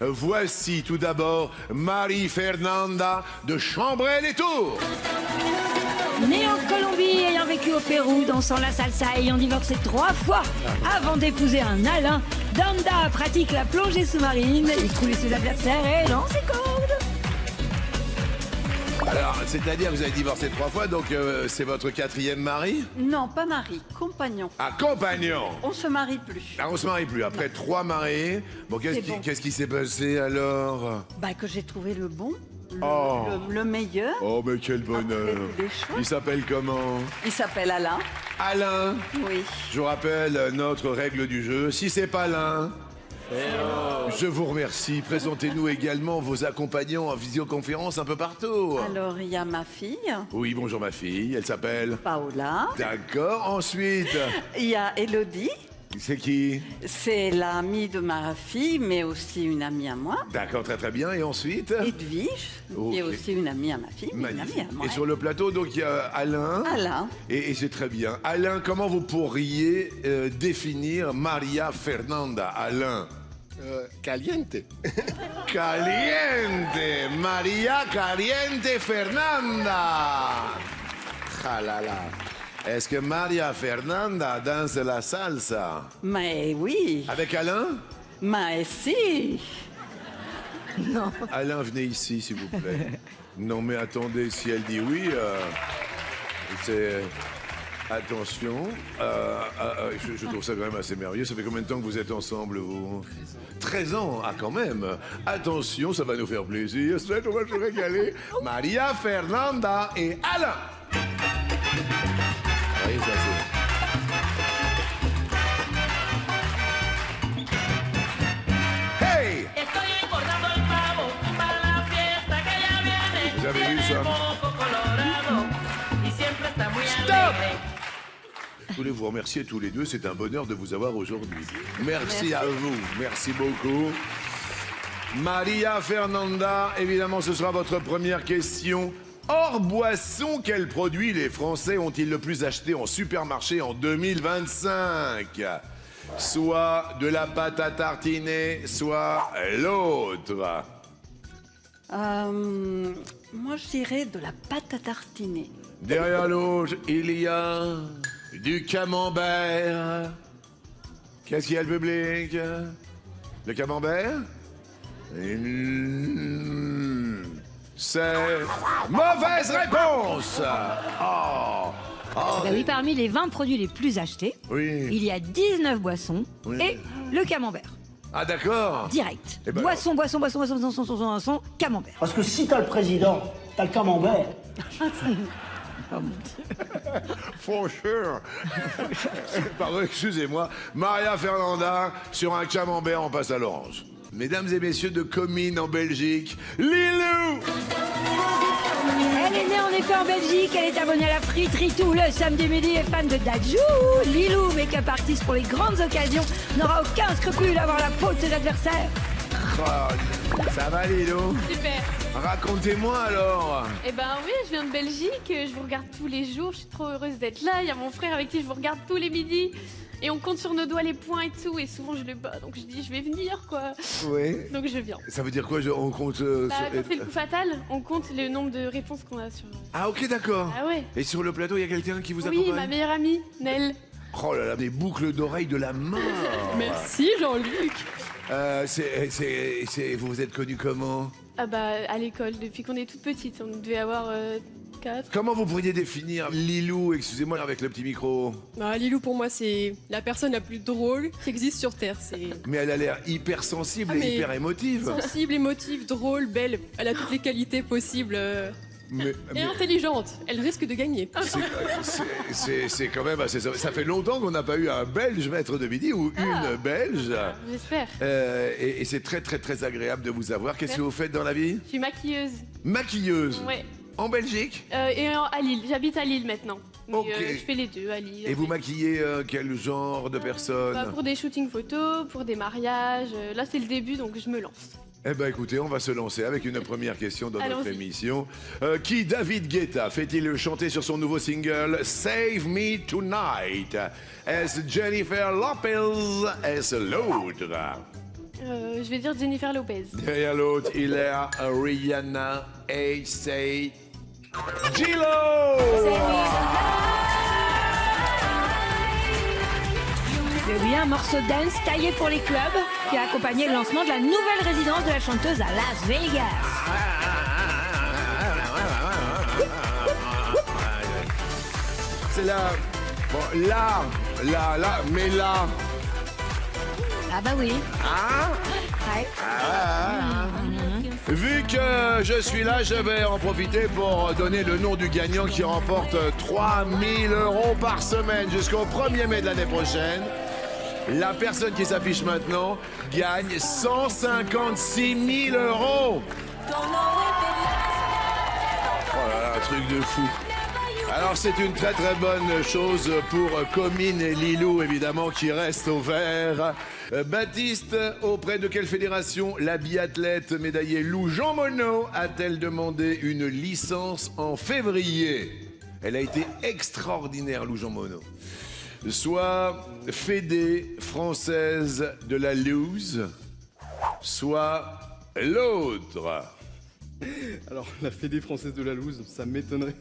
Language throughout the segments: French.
Voici tout d'abord Marie-Fernanda de Chambray-les-Tours. Née en Colombie, ayant vécu au Pérou, dansant la salsa, ayant divorcé 3 fois avant d'épouser un Alain, Danda pratique la plongée sous-marine, écouler ses adversaires et lance ses cordes. Alors, c'est-à-dire que vous avez divorcé 3 fois, donc c'est votre 4e mari? Non, pas mari, compagnon. Ah, compagnon. On se marie plus. Ah, on se marie plus. Après 3 mariés, bon, qu'est-ce qui s'est passé alors? Bah que j'ai trouvé le bon, Oh. le meilleur. Oh, mais quel bonheur. Après tous les choix. Il s'appelle comment? Il s'appelle Alain. Alain. Oui. Je vous rappelle notre règle du jeu. Si c'est pas Alain, je vous remercie. Présentez-nous également vos accompagnants en visioconférence un peu partout. Alors il y a ma fille, Oui, bonjour ma fille. Elle s'appelle... Paola. D'accord. Ensuite, Il y a Elodie. c'est qui? C'est l'amie de ma fille, mais aussi une amie à moi. D'accord, très très bien. Et ensuite? Edwige, qui est Ok. aussi une amie à ma fille, mais une Magnifique. amie à moi. Et sur le plateau, donc, il y a Alain. Alain. Et c'est très bien. Alain, comment vous pourriez définir Maria Fernanda? Alain. Caliente. Caliente. Maria Caliente Fernanda. Ah là là. Est-ce que Maria Fernanda danse la salsa? Mais oui, Avec Alain? mais si. Alain, venez ici, s'il vous plaît. Non, mais attendez, si elle dit oui, c'est... Attention, je trouve ça quand même assez merveilleux. Ça fait combien de temps que vous êtes ensemble, vous? 13 ans, ah quand même. Attention, ça va nous faire plaisir. On va se régaler. Maria Fernanda et Alain. Oui, ça c'est... Hey! Estoy engordando el pavo para la fiesta que ya viene. Vous avez vu Tiene ça? el moco colorado y siempre está muy Stop! alegre. Je voulais vous remercier tous les deux. C'est un bonheur de vous avoir aujourd'hui. Merci à vous. Merci beaucoup. Maria Fernanda, évidemment, ce sera votre première question. Hors boisson, quels produits les Français ont-ils le plus acheté en supermarché en 2025? Soit de la pâte à tartiner, soit l'autre. Moi je dirais de la pâte à tartiner. Derrière l'autre, il y a du camembert. Qu'est-ce qu'il y a, le public? Le camembert? C'est mauvaise réponse. Oh. Oh. Bah oui, parmi les 20 produits les plus achetés, Oui. il y a 19 boissons Oui. et le camembert. Ah d'accord. Direct. Eh ben boisson, camembert. Parce que si t'as le président, t'as le camembert. Franchement. Pardon, excusez-moi. Maria Fernanda, sur un camembert, on passe à l'orange. Mesdames et messieurs de Comines en Belgique, Lilou. Elle est née en effet en Belgique, elle est abonnée à la friterie tout le samedi midi et fan de Dajou. Lilou, make-up artiste pour les grandes occasions, n'aura aucun scrupule à avoir la peau de ses adversaires. Oh, ça va Lilou? Super. Racontez-moi alors. Eh ben oui, je viens de Belgique, je vous regarde tous les jours, je suis trop heureuse d'être là. Il y a mon frère avec qui je vous regarde tous les midis. Et on compte sur nos doigts les points et tout, et souvent je le bats, donc je dis je vais venir quoi. Oui. Donc je viens. Ça veut dire quoi, on compte... Bah, quand c'est le coup fatal, on compte le nombre de réponses qu'on a sur... Ah ok, d'accord. Ah ouais. Et sur le plateau, il y a quelqu'un qui vous Oui, accompagne? ma meilleure amie, Nel. Oh là là, des boucles d'oreilles de la mort. Merci Jean-Luc. Vous vous êtes connus comment? Ah bah à l'école, depuis qu'on est toute petite, on devait avoir 4. Comment vous pourriez définir Lilou, excusez-moi avec le petit micro? Lilou, pour moi, c'est la personne la plus drôle qui existe sur Terre. C'est Mais elle a l'air hyper sensible Ah, et mais- hyper émotive. sensible, émotive, drôle, belle. Elle a toutes les qualités possibles. Et intelligente. Elle risque de gagner. C'est quand même assez... Ça fait longtemps qu'on n'a pas eu un Belge maître de midi ou une Belge. J'espère. Et c'est très très très agréable de vous avoir. Qu'est-ce que vous faites dans la vie? Je suis maquilleuse. Maquilleuse. Ouais. En Belgique? À Lille, j'habite à Lille maintenant. Mais, Ok. je fais les deux à Lille. Et vous maquillez quel genre de personnes? Bah, pour des shootings photos, pour des mariages. Là, c'est le début, donc je me lance. Eh ben écoutez, on va se lancer avec une première question dans notre Allons-y. émission. Qui David Guetta fait-il chanter sur son nouveau single Save Me Tonight? Est-ce Jennifer Lopez? Est-ce l'autre? Je vais dire Jennifer Lopez. Derrière l'autre, il y a Rihanna et c'est J-Lo. Et oui, un morceau de dance taillé pour les clubs qui a accompagné le lancement de la nouvelle résidence de la chanteuse à Las Vegas. C'est là. Bon, là, mais là. Ah bah oui. Hein? Ouais. Vu que je suis là, je vais en profiter pour donner le nom du gagnant qui remporte 3 000 € par semaine jusqu'au 1er mai de l'année prochaine. La personne qui s'affiche maintenant gagne 156 000 €. Oh là là, un truc de fou. Alors c'est une très très bonne chose pour Comine et Lilou, évidemment, qui restent au vert. Baptiste, auprès de quelle fédération la biathlète médaillée Lou Jean Monod a-t-elle demandé une licence en février? Elle a été extraordinaire, Lou Jean Monod. Soit Fédé française de la loose, soit l'autre. Alors, la Fédé française de la loose, ça m'étonnerait.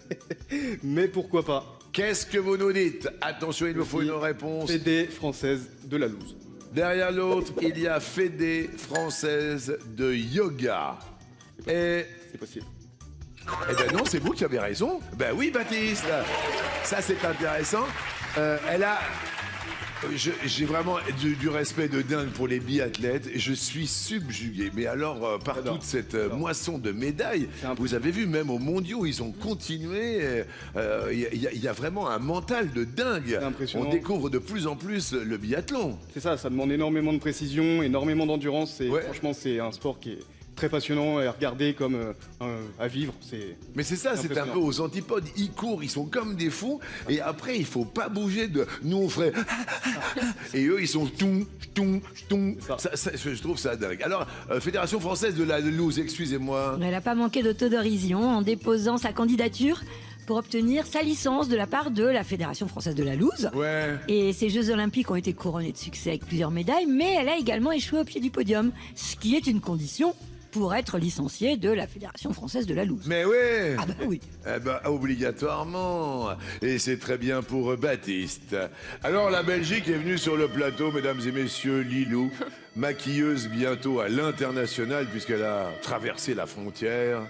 Mais pourquoi pas? Qu'est-ce que vous nous dites? Attention, il me faut une réponse. Fédé française de la loose. Derrière l'autre, il y a Fédé française de yoga. Et... C'est possible. Eh ben non, c'est vous qui avez raison. Ben oui, Baptiste. Ça, c'est intéressant. Elle a... J'ai vraiment du respect de dingue pour les biathlètes. Je suis subjugué. Mais alors, par toute cette moisson de médailles, vous avez vu, même aux mondiaux, ils ont continué. Il y a vraiment un mental de dingue. On découvre de plus en plus le biathlon. C'est ça, ça demande énormément de précision, énormément d'endurance. Et franchement, c'est un sport qui est très passionnant à regarder comme à vivre. Mais c'est ça, c'est un peu aux antipodes. Ils courent, ils sont comme des fous. Et après, il faut pas bouger de... Nous, on ferait... Et eux, ils sont... Je trouve ça dingue. Alors, Fédération française de la loose, excusez-moi. Elle n'a pas manqué d'autodérision en déposant sa candidature pour obtenir sa licence de la part de la Fédération française de la loose. Ouais. Et ces Jeux Olympiques ont été couronnés de succès avec plusieurs médailles, mais elle a également échoué au pied du podium, ce qui est une condition pour être licenciée de la Fédération française de la loose. Mais oui. Ah bah oui. Eh ben, obligatoirement. Et c'est très bien pour Baptiste. Alors, la Belgique est venue sur le plateau, mesdames et messieurs, Lilou, maquilleuse bientôt à l'international puisqu'elle a traversé la frontière.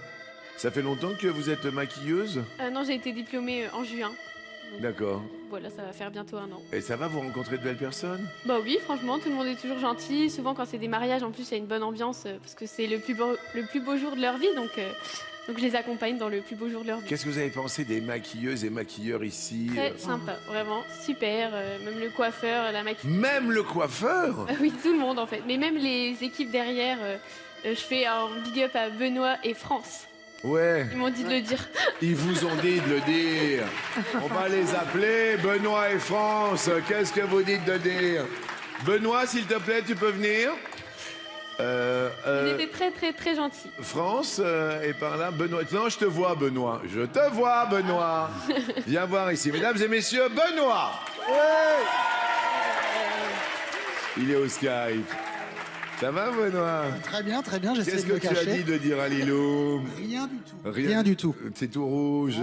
Ça fait longtemps que vous êtes maquilleuse? Non, j'ai été diplômée en juin. Donc, D'accord. Voilà, ça va faire bientôt 1 an. Et ça va, vous rencontrez de belles personnes? Bah oui, franchement, tout le monde est toujours gentil. Souvent, quand c'est des mariages, en plus, il y a une bonne ambiance parce que c'est le plus beau jour de leur vie. Donc je les accompagne dans le plus beau jour de leur vie. Qu'est-ce que vous avez pensé des maquilleuses et maquilleurs ici? Très sympa, vraiment, super. Même le coiffeur, la maquilleuse. Même le coiffeur? Oui, tout le monde en fait. Mais même les équipes derrière, je fais un big up à Benoît et France. Ouais. Ils m'ont dit de le dire. Ils vous ont dit de le dire. On va les appeler Benoît et France. Qu'est-ce que vous dites de dire? Benoît, s'il te plaît, tu peux venir? Ils étaient très très très gentils. France est par là. Benoît. Non, je te vois, Benoît. Je te vois, Benoît. Viens voir ici. Mesdames et messieurs, Benoît. Il est au Skype. Ça va, Benoît? Très bien, j'essaie de me cacher. Qu'est-ce que tu as dit de dire à Lilou? Rien du tout. Rien du tout. C'est tout rouge.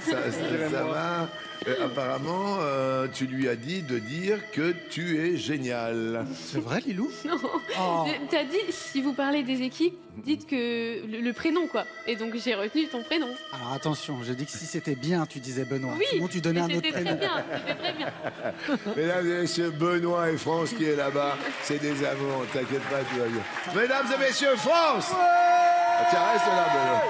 Ça va. Apparemment, tu lui as dit de dire que tu es génial. C'est vrai, Lilou? Non. Oh. T'as dit, si vous parlez des équipes, dites que le prénom, quoi. Et donc j'ai retenu ton prénom. Alors attention, j'ai dit que si c'était bien, tu disais Benoît. Oui, sinon tu donnais un autre c'était prénom. c'était très bien. Mesdames et messieurs, Benoît et France qui est là-bas, c'est des amours, t'inquiète pas, tu vas bien. Mesdames et messieurs, France! Tiens, reste là, Benoît.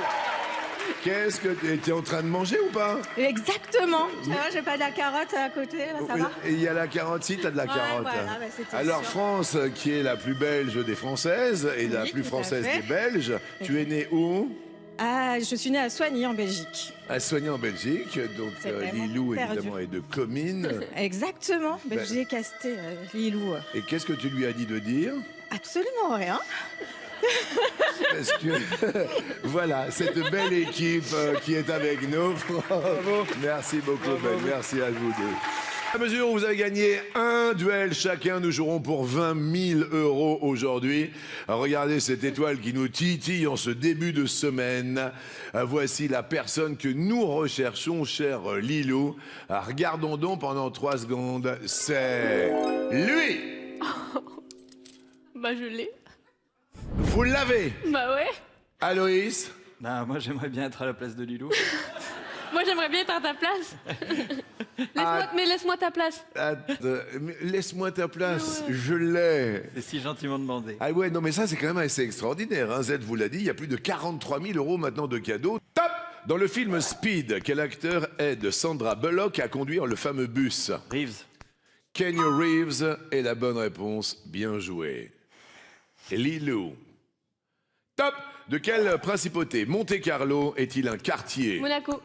Qu'est-ce que t'es en train de manger ou pas? Exactement. Ça va, j'ai pas de la carotte à côté, là, ça va? Et il y a la carotte, si, t'as de la carotte. Voilà, bah, c'était alors, sûr. France, qui est la plus belge des Françaises et la plus tout à française fait. des Belges, tu es née où? Ah, je suis née à Soigny, en Belgique. À Soigny en Belgique, donc C'est vraiment Lilou perdu. évidemment est de Comines. Exactement. Belgique, Casté, Lilou. Et qu'est-ce que tu lui as dit de dire? Absolument rien. Parce que voilà, cette belle équipe qui est avec nous. Bravo. Merci beaucoup, Ben. Merci à vous deux. À mesure où vous avez gagné un duel chacun, nous jouerons pour 20 000 € aujourd'hui. Regardez cette étoile qui nous titille en ce début de semaine. Voici la personne que nous recherchons, cher Lilou. Regardons donc pendant 3 secondes. C'est lui. Bah je l'ai. Vous l'avez. Bah ouais. Aloïs. Bah, moi, j'aimerais bien être à la place de Lilou. Moi j'aimerais bien être à ta place. Mais laisse-moi ta place. Laisse-moi ta place, je l'ai. C'est si gentiment demandé. Ah ouais, non mais ça c'est quand même assez extraordinaire. Hein. Z vous l'a dit, il y a plus de 43 000 € maintenant de cadeaux. Top. Dans le film Speed, quel acteur aide Sandra Bullock à conduire le fameux bus? Reeves. Kenny Reeves est la bonne réponse. Bien joué. Lilou. Top. De quelle principauté Monte-Carlo est-il un quartier? Monaco.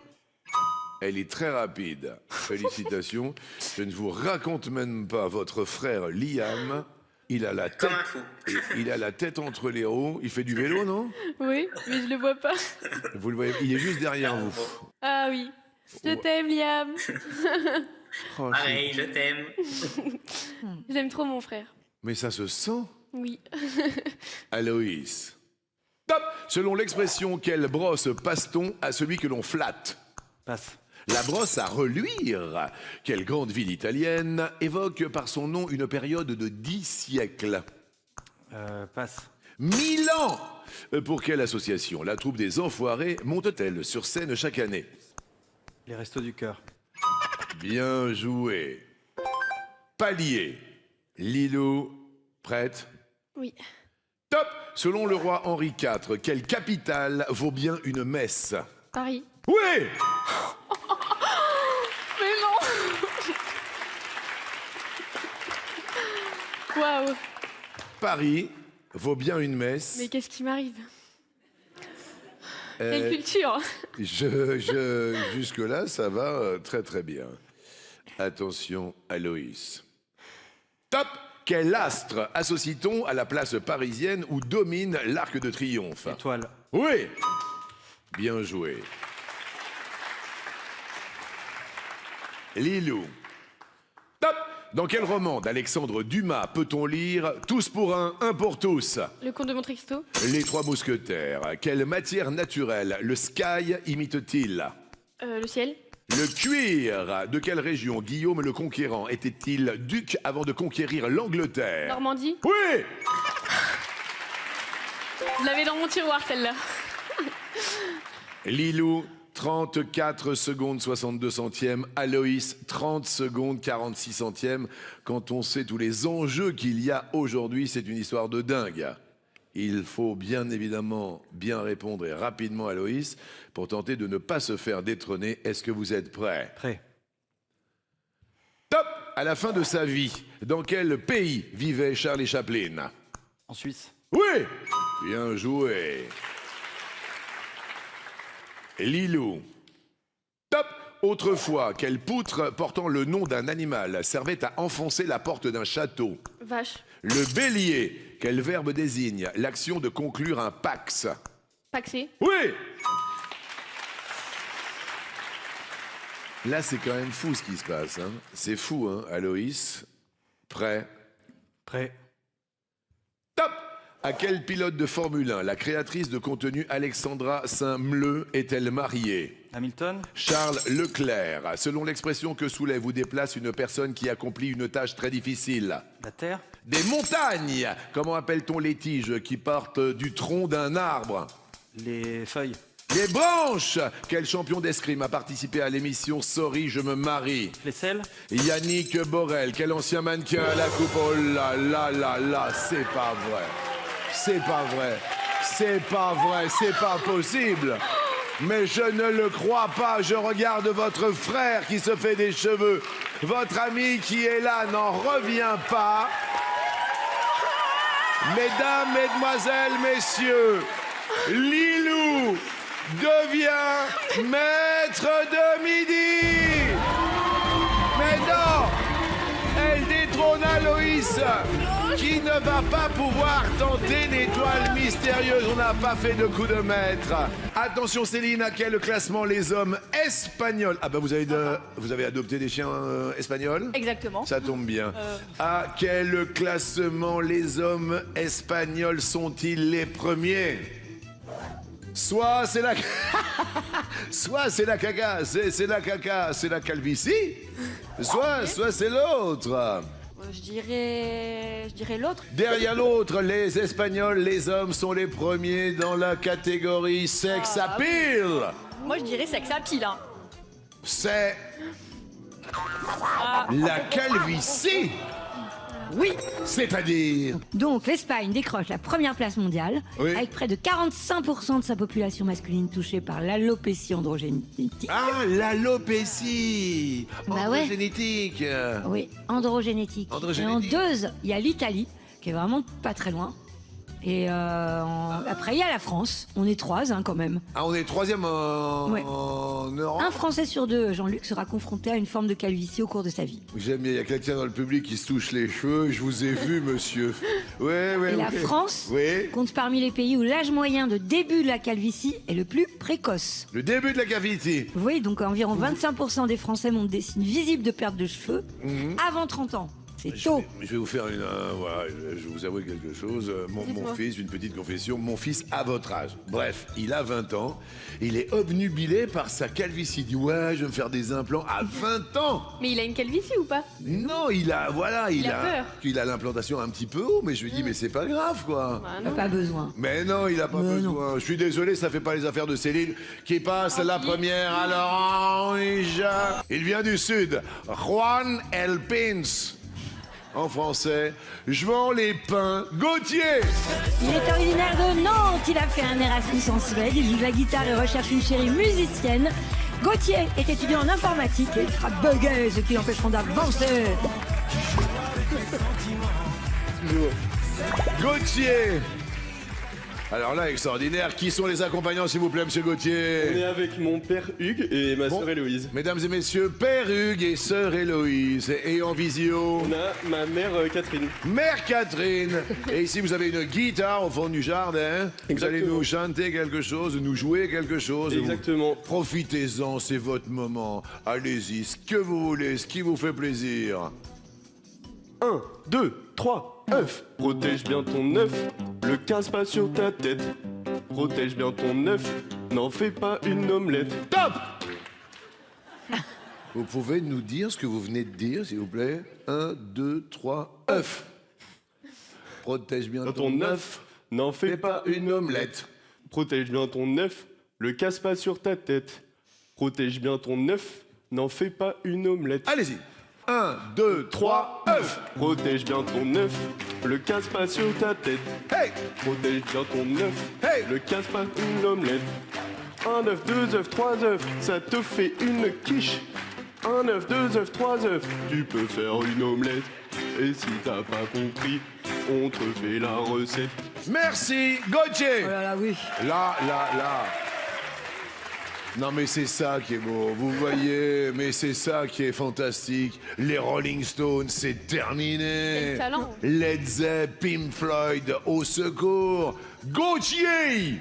Elle est très rapide. Félicitations. Je ne vous raconte même pas votre frère Liam. Il a la tête. Il a la tête entre les roues. Il fait du vélo, non? Oui, mais je le vois pas. Vous le voyez, il est juste derrière vous. Ah oui. Je t'aime, Liam. Oh, Pareil, je t'aime. J'aime trop mon frère. mais ça se sent. Oui. Aloïs. Top. Selon l'expression, quelle brosse passe-t-on à celui que l'on flatte? Passe. La brosse à reluire. Quelle grande ville italienne évoque par son nom une période de 10 siècles? Passe. 1000 ans. Pour quelle association la troupe des Enfoirés monte-t-elle sur scène chaque année? Les Restos du Cœur. Bien joué. Palier. Lilou, prête? Oui. Top. Selon le roi Henri IV, quelle capitale vaut bien une messe? Paris. Oui. Mais non. Waouh. Paris vaut bien une messe. Mais qu'est-ce qui m'arrive? Quelle culture. Jusque-là, ça va très très bien. Attention, Aloïs. Top. Quel astre associe-t-on à la place parisienne où domine l'Arc de Triomphe? Étoile. Oui. Bien joué. Lilou. Top. Dans quel roman d'Alexandre Dumas peut-on lire Tous pour un pour tous? Le comte de Monte Cristo. Les Trois Mousquetaires. Quelle matière naturelle le sky imite-t-il? Le ciel. Le cuir. De quelle région Guillaume le Conquérant était-il duc avant de conquérir l'Angleterre? Normandie. Oui. Je l'avais dans mon tiroir celle-là. Lilou, 34 secondes 62 centièmes. Aloïs, 30 secondes 46 centièmes. Quand on sait tous les enjeux qu'il y a aujourd'hui, c'est une histoire de dingue. Il faut bien évidemment bien répondre et rapidement, Aloïs, pour tenter de ne pas se faire détrôner. Est-ce que vous êtes prêts? Prêt. Top. À la fin de sa vie, dans quel pays vivait Charlie Chaplin? En Suisse. Oui. Bien joué. Lilou. Top. Autrefois, quelle poutre portant le nom d'un animal servait à enfoncer la porte d'un château? Vache. Le bélier. Quel verbe désigne l'action de conclure un pax? Paxé. Oui. Là, c'est quand même fou ce qui se passe. Hein. C'est fou, hein, Aloïs. Prêt? Prêt. Top. À quel pilote de Formule 1 la créatrice de contenu Alexandra Saint-Mleu est-elle mariée? Hamilton. Charles Leclerc. Selon l'expression que soulève ou déplace une personne qui accomplit une tâche très difficile. La Terre. Des montagnes. Comment appelle-t-on les tiges qui partent du tronc d'un arbre? Les feuilles. Les branches. Quel champion d'escrime a participé à l'émission Sorry, je me marie? Les selles. Yannick Borel. Quel ancien mannequin à la coupe? Oh là là là là, c'est pas vrai. C'est pas vrai. C'est pas vrai. C'est pas possible. Mais je ne le crois pas. Je regarde votre frère qui se fait des cheveux. Votre ami qui est là n'en revient pas. Mesdames, mesdemoiselles, messieurs, Lilou devient maître de midi. Mais non, elle détrône Aloïs. qui ne va pas pouvoir tenter l'étoile mystérieuse. On n'a pas fait de coup de maître. Attention Céline, à quel classement les hommes espagnols... Ah bah vous avez adopté des chiens espagnols? Exactement. Ça tombe bien. À quel classement les hommes espagnols sont-ils les premiers? Soit c'est la... soit c'est la caca, c'est la caca, c'est la calvitie. Soit c'est l'autre. Je dirais l'autre. Derrière l'autre, les Espagnols, les hommes sont les premiers dans la catégorie sex appeal. Moi, je dirais sex appeal. Hein. C'est la calvitie. Oui. C'est-à-dire... Donc l'Espagne décroche la première place mondiale, Oui. avec près de 45% de sa population masculine touchée par l'alopécie androgénétique. Ah, l'alopécie Bah ouais. androgénétique. Oui, androgénétique. Androgénétique. Et en 2, il y a l'Italie, qui est vraiment pas très loin. Et après, il y a la France. On est 3, quand même. Ah, on est troisième Ouais. en Europe. Un Français sur 2, Jean-Luc, sera confronté à une forme de calvitie au cours de sa vie. J'aime bien, il y a quelqu'un dans le public qui se touche les cheveux. Je vous ai vu, monsieur. Ouais. Et la France Oui. compte parmi les pays où l'âge moyen de début de la calvitie est le plus précoce. Le début de la cavité. Vous voyez, donc environ 25% des Français montrent des signes visibles de perte de cheveux avant 30 ans. C'est tôt. Je vais vous faire voilà, je vais vous avouer quelque chose. Mon fils, une petite confession. Mon fils a votre âge. Bref, il a 20 ans. Il est obnubilé par sa calvitie. Il dit ouais, je vais me faire des implants à 20 ans. Mais il a une calvitie ou pas? Non, il a peur. Il a l'implantation un petit peu haut, mais je lui dis mais c'est pas grave quoi. Bah, T'as non. pas besoin. Mais non, il a pas Mais besoin. Je suis désolé, ça fait pas les affaires de Céline qui passe la première à l'orange. Il vient du sud. Juan El Pins. En français, je vends les pains. Gauthier. Il est originaire de Nantes, il a fait un Erasmus en Suède, il joue de la guitare et recherche une chérie musicienne. Gauthier est étudiant en informatique et il fera bugger ce qui l'empêcheront d'avancer. Gauthier. Alors là, extraordinaire. Qui sont les accompagnants, s'il vous plaît, monsieur Gauthier? On est avec mon père Hugues et ma sœur Héloïse. Mesdames et messieurs, Père Hugues et Sœur Héloïse. Et en visio... On a ma mère Catherine. Mère Catherine. Et ici, vous avez une guitare au fond du jardin. Vous allez Exactement. nous chanter quelque chose, nous jouer quelque chose. Exactement. Profitez-en, c'est votre moment. Allez-y, ce que vous voulez, ce qui vous fait plaisir. 1, 2, 3, œuf. Protège bien ton œuf, le casse pas sur ta tête. Protège bien ton œuf, n'en fais pas une omelette. Top. Vous pouvez nous dire ce que vous venez de dire, s'il vous plaît? 1, 2, 3, œuf. Protège bien Ton œuf, n'en fais pas une omelette. Protège bien ton œuf, le casse pas sur ta tête. Protège bien ton œuf, n'en fais pas une omelette. Allez-y. 1, 2, 3, œuf. Protège bien ton œuf, le casse pas sur ta tête. Hey. Protège bien ton œuf, Hey. le casse pas une omelette. 1 œuf, 2 œufs, 3 œufs, ça te fait une quiche. 1 œuf, 2 œufs, 3 œufs, tu peux faire une omelette. Et si t'as pas compris, on te fait la recette. Merci, Gauthier. Oh là là, oui. Là. Non mais c'est ça qui est beau, vous voyez, mais c'est ça qui est fantastique. Les Rolling Stones, c'est terminé. Quel talent. Led Zepp, Pink Floyd, au secours. Gauthier.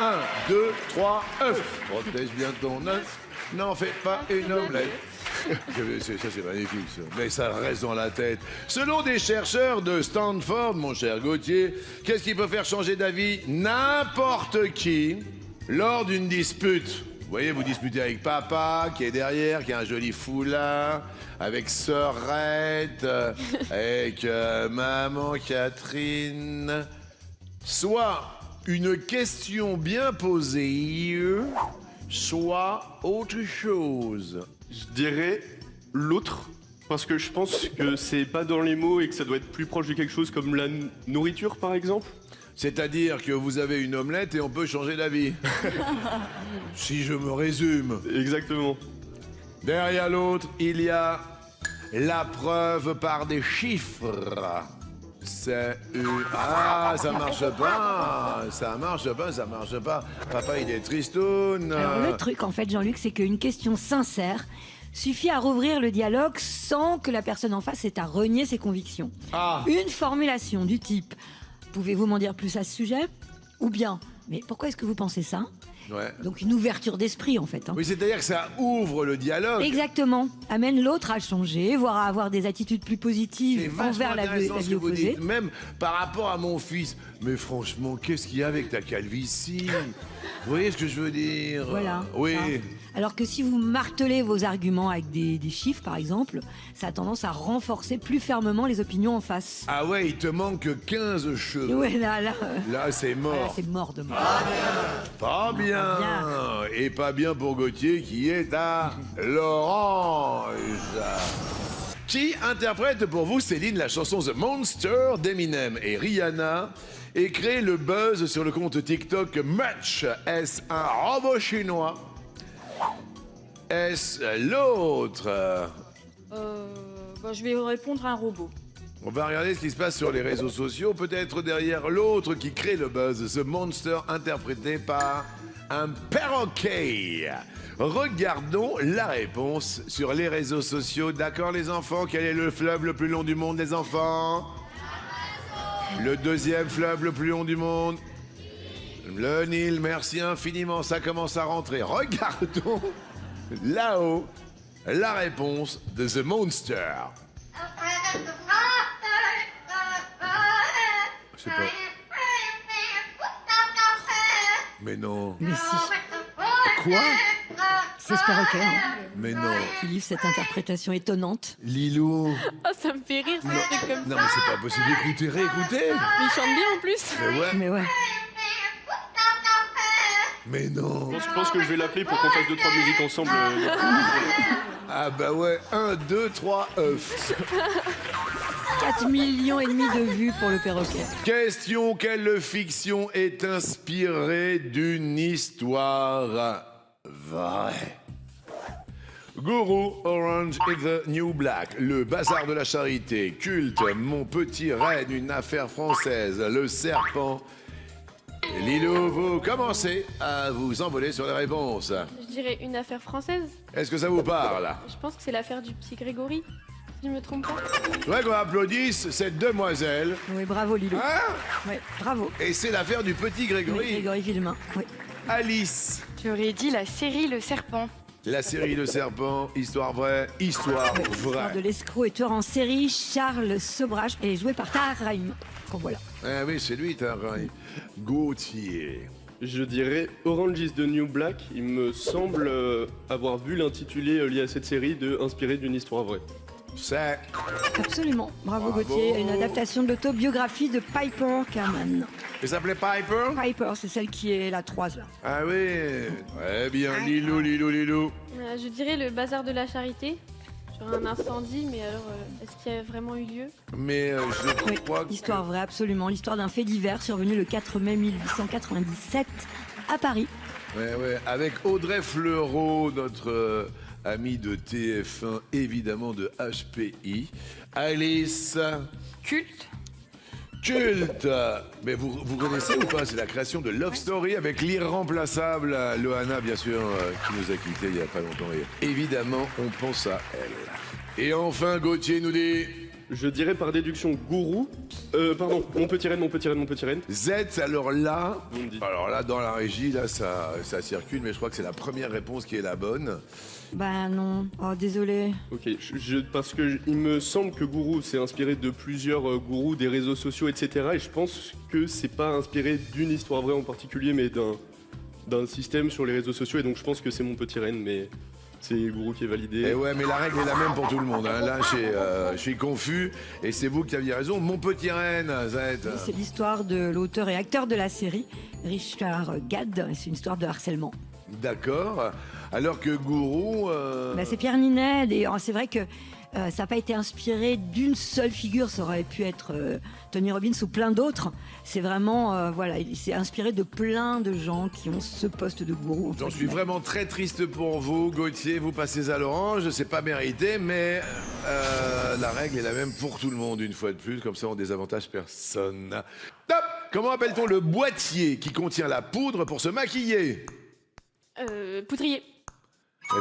1, 2, 3, œuf. Protège bien ton œuf, n'en fais pas une omelette. Ça c'est magnifique ça. Mais ça reste dans la tête. Selon des chercheurs de Stanford, mon cher Gauthier, qu'est-ce qui peut faire changer d'avis n'importe qui lors d'une dispute? Vous voyez, vous disputez avec papa qui est derrière, qui a un joli foulard, avec sœurette, avec maman Catherine. Soit une question bien posée, soit autre chose. Je dirais l'autre, parce que je pense que c'est pas dans les mots et que ça doit être plus proche de quelque chose comme la nourriture par exemple. C'est-à-dire que vous avez une omelette et on peut changer d'avis. Si je me résume. Exactement. Derrière l'autre, il y la preuve par des chiffres. C'est Ah, ça marche pas. Ça marche pas, ça marche pas. Papa, il est tristoun. Alors le truc en fait Jean-Luc, c'est qu'une question sincère, suffit à rouvrir le dialogue sans que la personne en face ait à renier ses convictions. Ah. Une formulation du type « Pouvez-vous m'en dire plus à ce sujet ?» ou bien « Mais pourquoi est-ce que vous pensez ça ?» Ouais. Donc une ouverture d'esprit en fait. Oui, c'est-à-dire que ça ouvre le dialogue. Exactement. Amène l'autre à changer, voire à avoir des attitudes plus C'est positives vachement envers la intéressant ce vie que vous opposée. dites, même par rapport à mon fils. Mais franchement, qu'est-ce qu'il y a avec ta calvitie? Vous voyez ce que je veux dire? Voilà. Oui. ça. Alors que si vous martelez vos arguments avec des chiffres, par exemple, ça a tendance à renforcer plus fermement les opinions en face. Ah ouais, il te manque 15 cheveux. Ouais, là, Là, c'est mort. voilà, c'est mort de mort. Pas bien. Pas Et pas bien pour Gauthier qui est à l'orange. Qui interprète pour vous, Céline, la chanson The Monster d'Eminem et Rihanna et crée le buzz sur le compte TikTok Match? Est-ce un robot chinois? Est-ce l'autre? Je vais répondre à un robot. On va regarder ce qui se passe sur les réseaux sociaux, peut-être derrière l'autre qui crée le buzz, ce monster interprété par un perroquet. Regardons la réponse sur les réseaux sociaux. D'accord les enfants, quel est le fleuve le plus long du monde les enfants? Le deuxième fleuve le plus long du monde? Le Nil, merci infiniment, ça commence à rentrer. Regardons là-haut la réponse de The Monster. Je sais pas. Mais non. Mais si, Quoi? c'est ce perroquet hein, Mais non. qui livre cette interprétation étonnante. Lilou. Oh, ça me fait rire, ces trucs comme Non ça. mais c'est pas possible. Écoutez, réécoutez. Mais il chante bien en plus. Mais ouais. Mais ouais. Mais non. Je pense que je vais l'appeler pour qu'on fasse 2-3 musiques ensemble. Ah bah ouais. 1, 2, 3, œuf. 4,5 millions de vues pour le perroquet. Question, quelle fiction est inspirée d'une histoire vraie? Gourou, Orange is the New Black, Le Bazar de la Charité, Culte, Mon Petit Reine, Une affaire française, Le Serpent. Lilou, vous commencez à vous envoler sur les réponses. Je dirais une affaire française. Est-ce que ça vous parle? Je pense que c'est l'affaire du petit Grégory. Si je me trompe pas. Je voudrais qu'on applaudisse cette demoiselle. Oui, bravo Lilou. Hein? Ouais, bravo. Et c'est l'affaire du petit Oui, Grégory. Grégory Villemain. Oui. Alice. J'aurais dit la série Le Serpent. La série Le Serpent, histoire vraie, histoire L'histoire de vraie. l'escroc et tueur en série Charles Sobrach et joué par Tahar Rahim. Donc voilà. Ah oui, c'est lui, t'as un Gauthier. Je dirais Orange is the New Black. Il me semble avoir vu l'intitulé lié à cette série de Inspiré d'une histoire vraie. C'est... Absolument. Bravo, Bravo. Gauthier. Une adaptation de l'autobiographie de Piper Kerman. Il s'appelait Piper? Piper, c'est celle qui est la 3 là. Ah oui. Très bien, Lilou, Lilou, Lilou. Je dirais le bazar de la charité. Sur un incendie, mais alors, est-ce qu'il y a vraiment eu lieu? Mais je Oui, crois que... histoire vraie, absolument. L'histoire d'un fait divers survenu le 4 mai 1897 à Paris. Ouais, ouais. Avec Audrey Fleurot, notre amie de TF1, évidemment de HPI. Alice. Culte. Culte. Mais vous connaissez ou pas? C'est la création de Love Story avec l'irremplaçable Loana, bien sûr, qui nous a quittés il y a pas longtemps. Et évidemment, on pense à elle. Et enfin, Gauthier nous dit... Je dirais par déduction Gourou. Pardon, Mon Petit Reine, Mon Petit Reine, Mon Petit Reine. Z, alors là, Vous me dites. dans la régie, là, ça circule, mais je crois que c'est la première réponse qui est la bonne. Bah non. Oh, désolé. Ok, parce que il me semble que Gourou s'est inspiré de plusieurs gourous des réseaux sociaux, etc. Et je pense que c'est pas inspiré d'une histoire vraie en particulier, mais d'un système sur les réseaux sociaux. Et donc je pense que c'est Mon Petit Reine, mais c'est Gourou qui est validé. Et ouais, mais la règle est la même pour tout le monde. Hein. Là, je suis confus, et c'est vous qui aviez raison. Mon Petit Reine, Z. Oui, c'est l'histoire de l'auteur et acteur de la série, Richard Gad. C'est une histoire de harcèlement. D'accord. Alors que Gourou... Bah, c'est Pierre Ninet. Et c'est vrai que ça n'a pas été inspiré d'une seule figure. Ça aurait pu être Tony Robbins ou plein d'autres. C'est vraiment, voilà, il s'est inspiré de plein de gens qui ont ce poste de gourou. entre J'en suis guillemets. vraiment très triste pour vous, Gauthier. Vous passez à l'orange, c'est pas mérité, mais la règle est la même pour tout le monde, une fois de plus. Comme ça, on désavantage personne. Top. Comment appelle-t-on le boîtier qui contient la poudre pour se maquiller? Poudrier.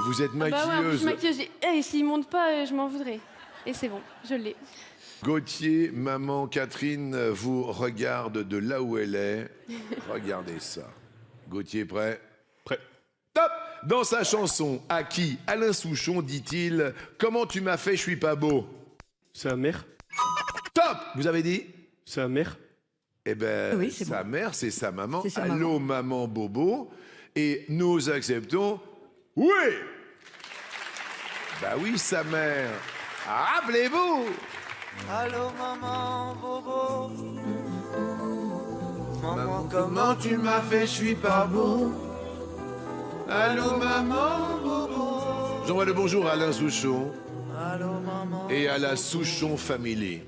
Vous êtes Bah ouais, en plus, maquilleuse. je maquille. Et s'il monte pas, je m'en voudrais. Et c'est bon, je l'ai. Gauthier, maman Catherine vous regarde de là où elle est. Regardez ça. Gauthier, prêt? Prêt. Top! Dans sa chanson, à qui Alain Souchon dit-il « Comment tu m'as fait, je suis pas beau » Sa mère. Top! Vous avez dit? Sa mère. Eh ben, Oui, c'est sa mère, c'est sa maman. C'est sa Allô, maman Bobo. Et nous acceptons « Oui » Bah oui, sa mère. Rappelez-vous! Allô maman bobo. Maman Comment tu m'as fait, je suis pas beau. Allô, maman Bobo. J'envoie le bonjour à Alain Souchon Allô maman. et à la Souchon Family.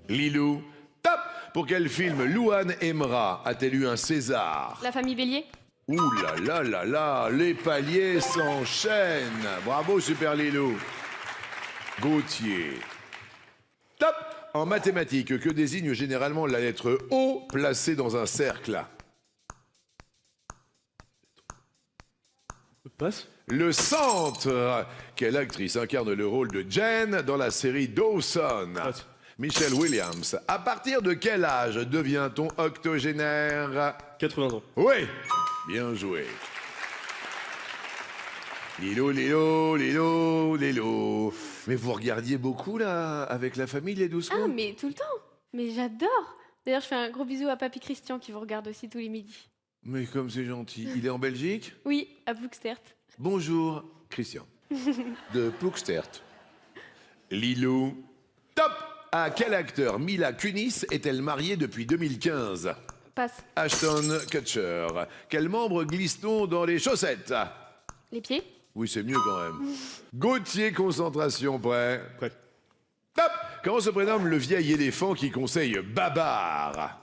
Lilou, top! Pour quel film Louane Emra a-t-elle eu un César? La famille Bélier. Ouh là là là là, les paliers s'enchaînent. Bravo, super Lilou. Gauthier. Top! En mathématiques, que désigne généralement la lettre O placée dans un cercle? Passe. Le centre. Quelle actrice incarne le rôle de Jen dans la série Dawson? Passe. Michelle Williams. À partir de quel âge devient-on octogénaire? 80 ans. Oui, bien joué. Lilo, Lilo, Lilo, Lilo. Mais vous regardiez beaucoup là, avec la famille, les 12 Ah, contes? mais tout le temps. Mais j'adore. D'ailleurs, je fais un gros bisou à Papy Christian qui vous regarde aussi tous les midis. Mais comme c'est gentil. Il est en Belgique? Oui, à Bookstert. Bonjour, Christian. De Ploegstert. Lilou. Top! À quel acteur Mila Kunis est-elle mariée depuis 2015? Passe. Ashton Kutcher. Quel membre glisse-t-on dans les chaussettes? Les pieds. Oui, c'est mieux quand même. Gauthier, concentration, prêt? Prêt. Top! Comment se prénomme le vieil éléphant qui conseille Babar?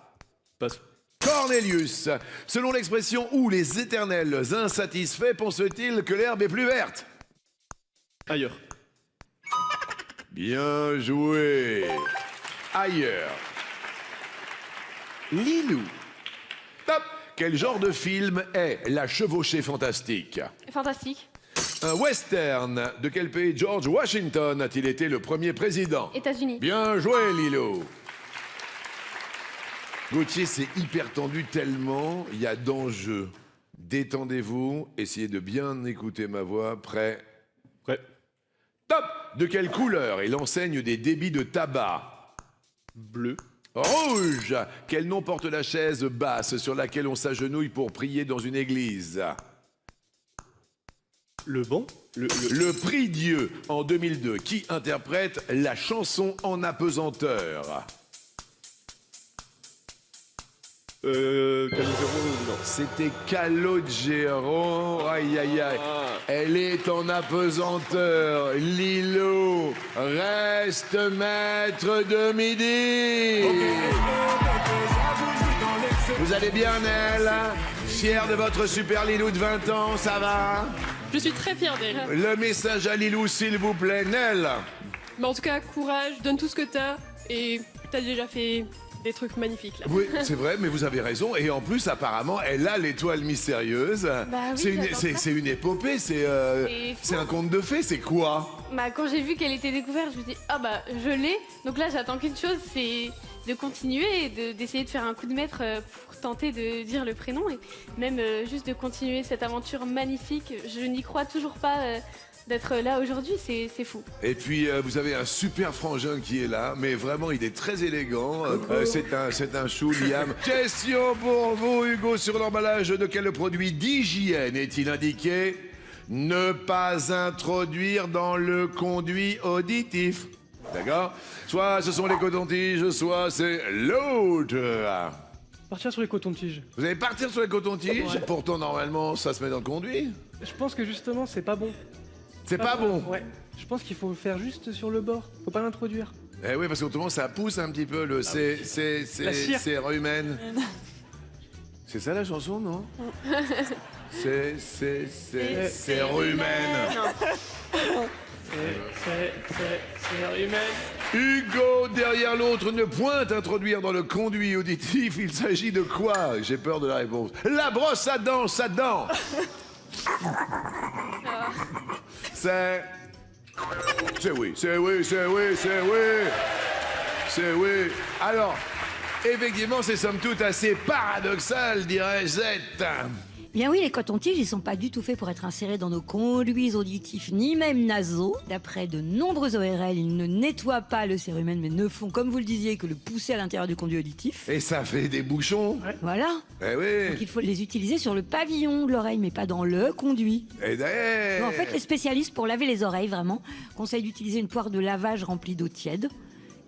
Passe. Cornelius. Selon l'expression où les éternels insatisfaits pensent-ils que l'herbe est plus verte? Ailleurs. Bien joué. Ailleurs. Lilou. Top. Quel genre de film est La chevauchée fantastique? Fantastique. Un western. De quel pays George Washington a-t-il été le premier président? États-Unis. Bien joué, Lilo. Gauthier, c'est hyper tendu tellement il y a d'enjeux. Détendez-vous, essayez de bien écouter ma voix. Prêt? Prêt. Top! De quelle couleur est l'enseigne des débits de tabac? Bleu. Rouge! Quel nom porte la chaise basse sur laquelle on s'agenouille pour prier dans une église? Le banc. Le prix Dieu en 2002. Qui interprète la chanson en apesanteur? Calogero, non. C'était Calogero. Aïe, aïe, aïe. Elle est en apesanteur. Lilo reste maître de midi. Vous allez bien, Nel? Fier de votre super Lilou de 20 ans, ça va? Je suis très fière d'elle. Le message à Lilou, s'il vous plaît, Nel. Mais en tout cas, courage, donne tout ce que t'as. Et t'as déjà fait des trucs magnifiques là. Oui, c'est vrai, mais vous avez raison. Et en plus, apparemment, elle a l'étoile mystérieuse. Bah oui, j'adore ça. C'est une épopée, c'est fou. un conte de fées, c'est quoi? Bah, quand j'ai vu qu'elle était découverte, je me dis ah bah je l'ai. Donc là, j'attends qu'une chose, c'est de continuer et d'essayer de faire un coup de maître pour tenter de dire le prénom et même juste de continuer cette aventure magnifique. Je n'y crois toujours pas d'être là aujourd'hui, c'est fou. Et puis, vous avez un super frangin qui est là, mais vraiment, il est très élégant. C'est un chou, Liam. Question pour vous, Hugo, sur l'emballage de quel produit d'hygiène est-il indiqué ne pas introduire dans le conduit auditif? D'accord? Soit ce sont les cotons-tiges, soit c'est l'autre. Partir sur les cotons-tiges. Vous allez partir sur les cotons-tiges? Ouais. Pourtant, normalement, ça se met dans le conduit. Je pense que justement, c'est pas bon. C'est pas bon. Ouais. Je pense qu'il faut le faire juste sur le bord. Faut pas l'introduire. Eh oui, parce qu'autrement, ça pousse un petit peu le La cire. cérumen. C'est ça la chanson, non? C'est cérumen. C'est humain. Hugo, derrière l'autre, ne pointe introduire dans le conduit auditif. Il s'agit de quoi? J'ai peur de la réponse. La brosse à dents, C'est oui, c'est oui, c'est oui, c'est oui. C'est oui. Alors, effectivement, c'est somme toute assez paradoxal, dirait Zette. Bien oui, les cotons-tiges, ils sont pas du tout faits pour être insérés dans nos conduits auditifs, ni même nasaux. D'après de nombreux ORL, ils ne nettoient pas le cérumen, mais ne font, comme vous le disiez, que le pousser à l'intérieur du conduit auditif. Et ça fait des bouchons. Voilà. Eh oui. Donc il faut les utiliser sur le pavillon de l'oreille, mais pas dans le conduit. Et d'ailleurs. En fait, les spécialistes, pour laver les oreilles, vraiment, conseillent d'utiliser une poire de lavage remplie d'eau tiède.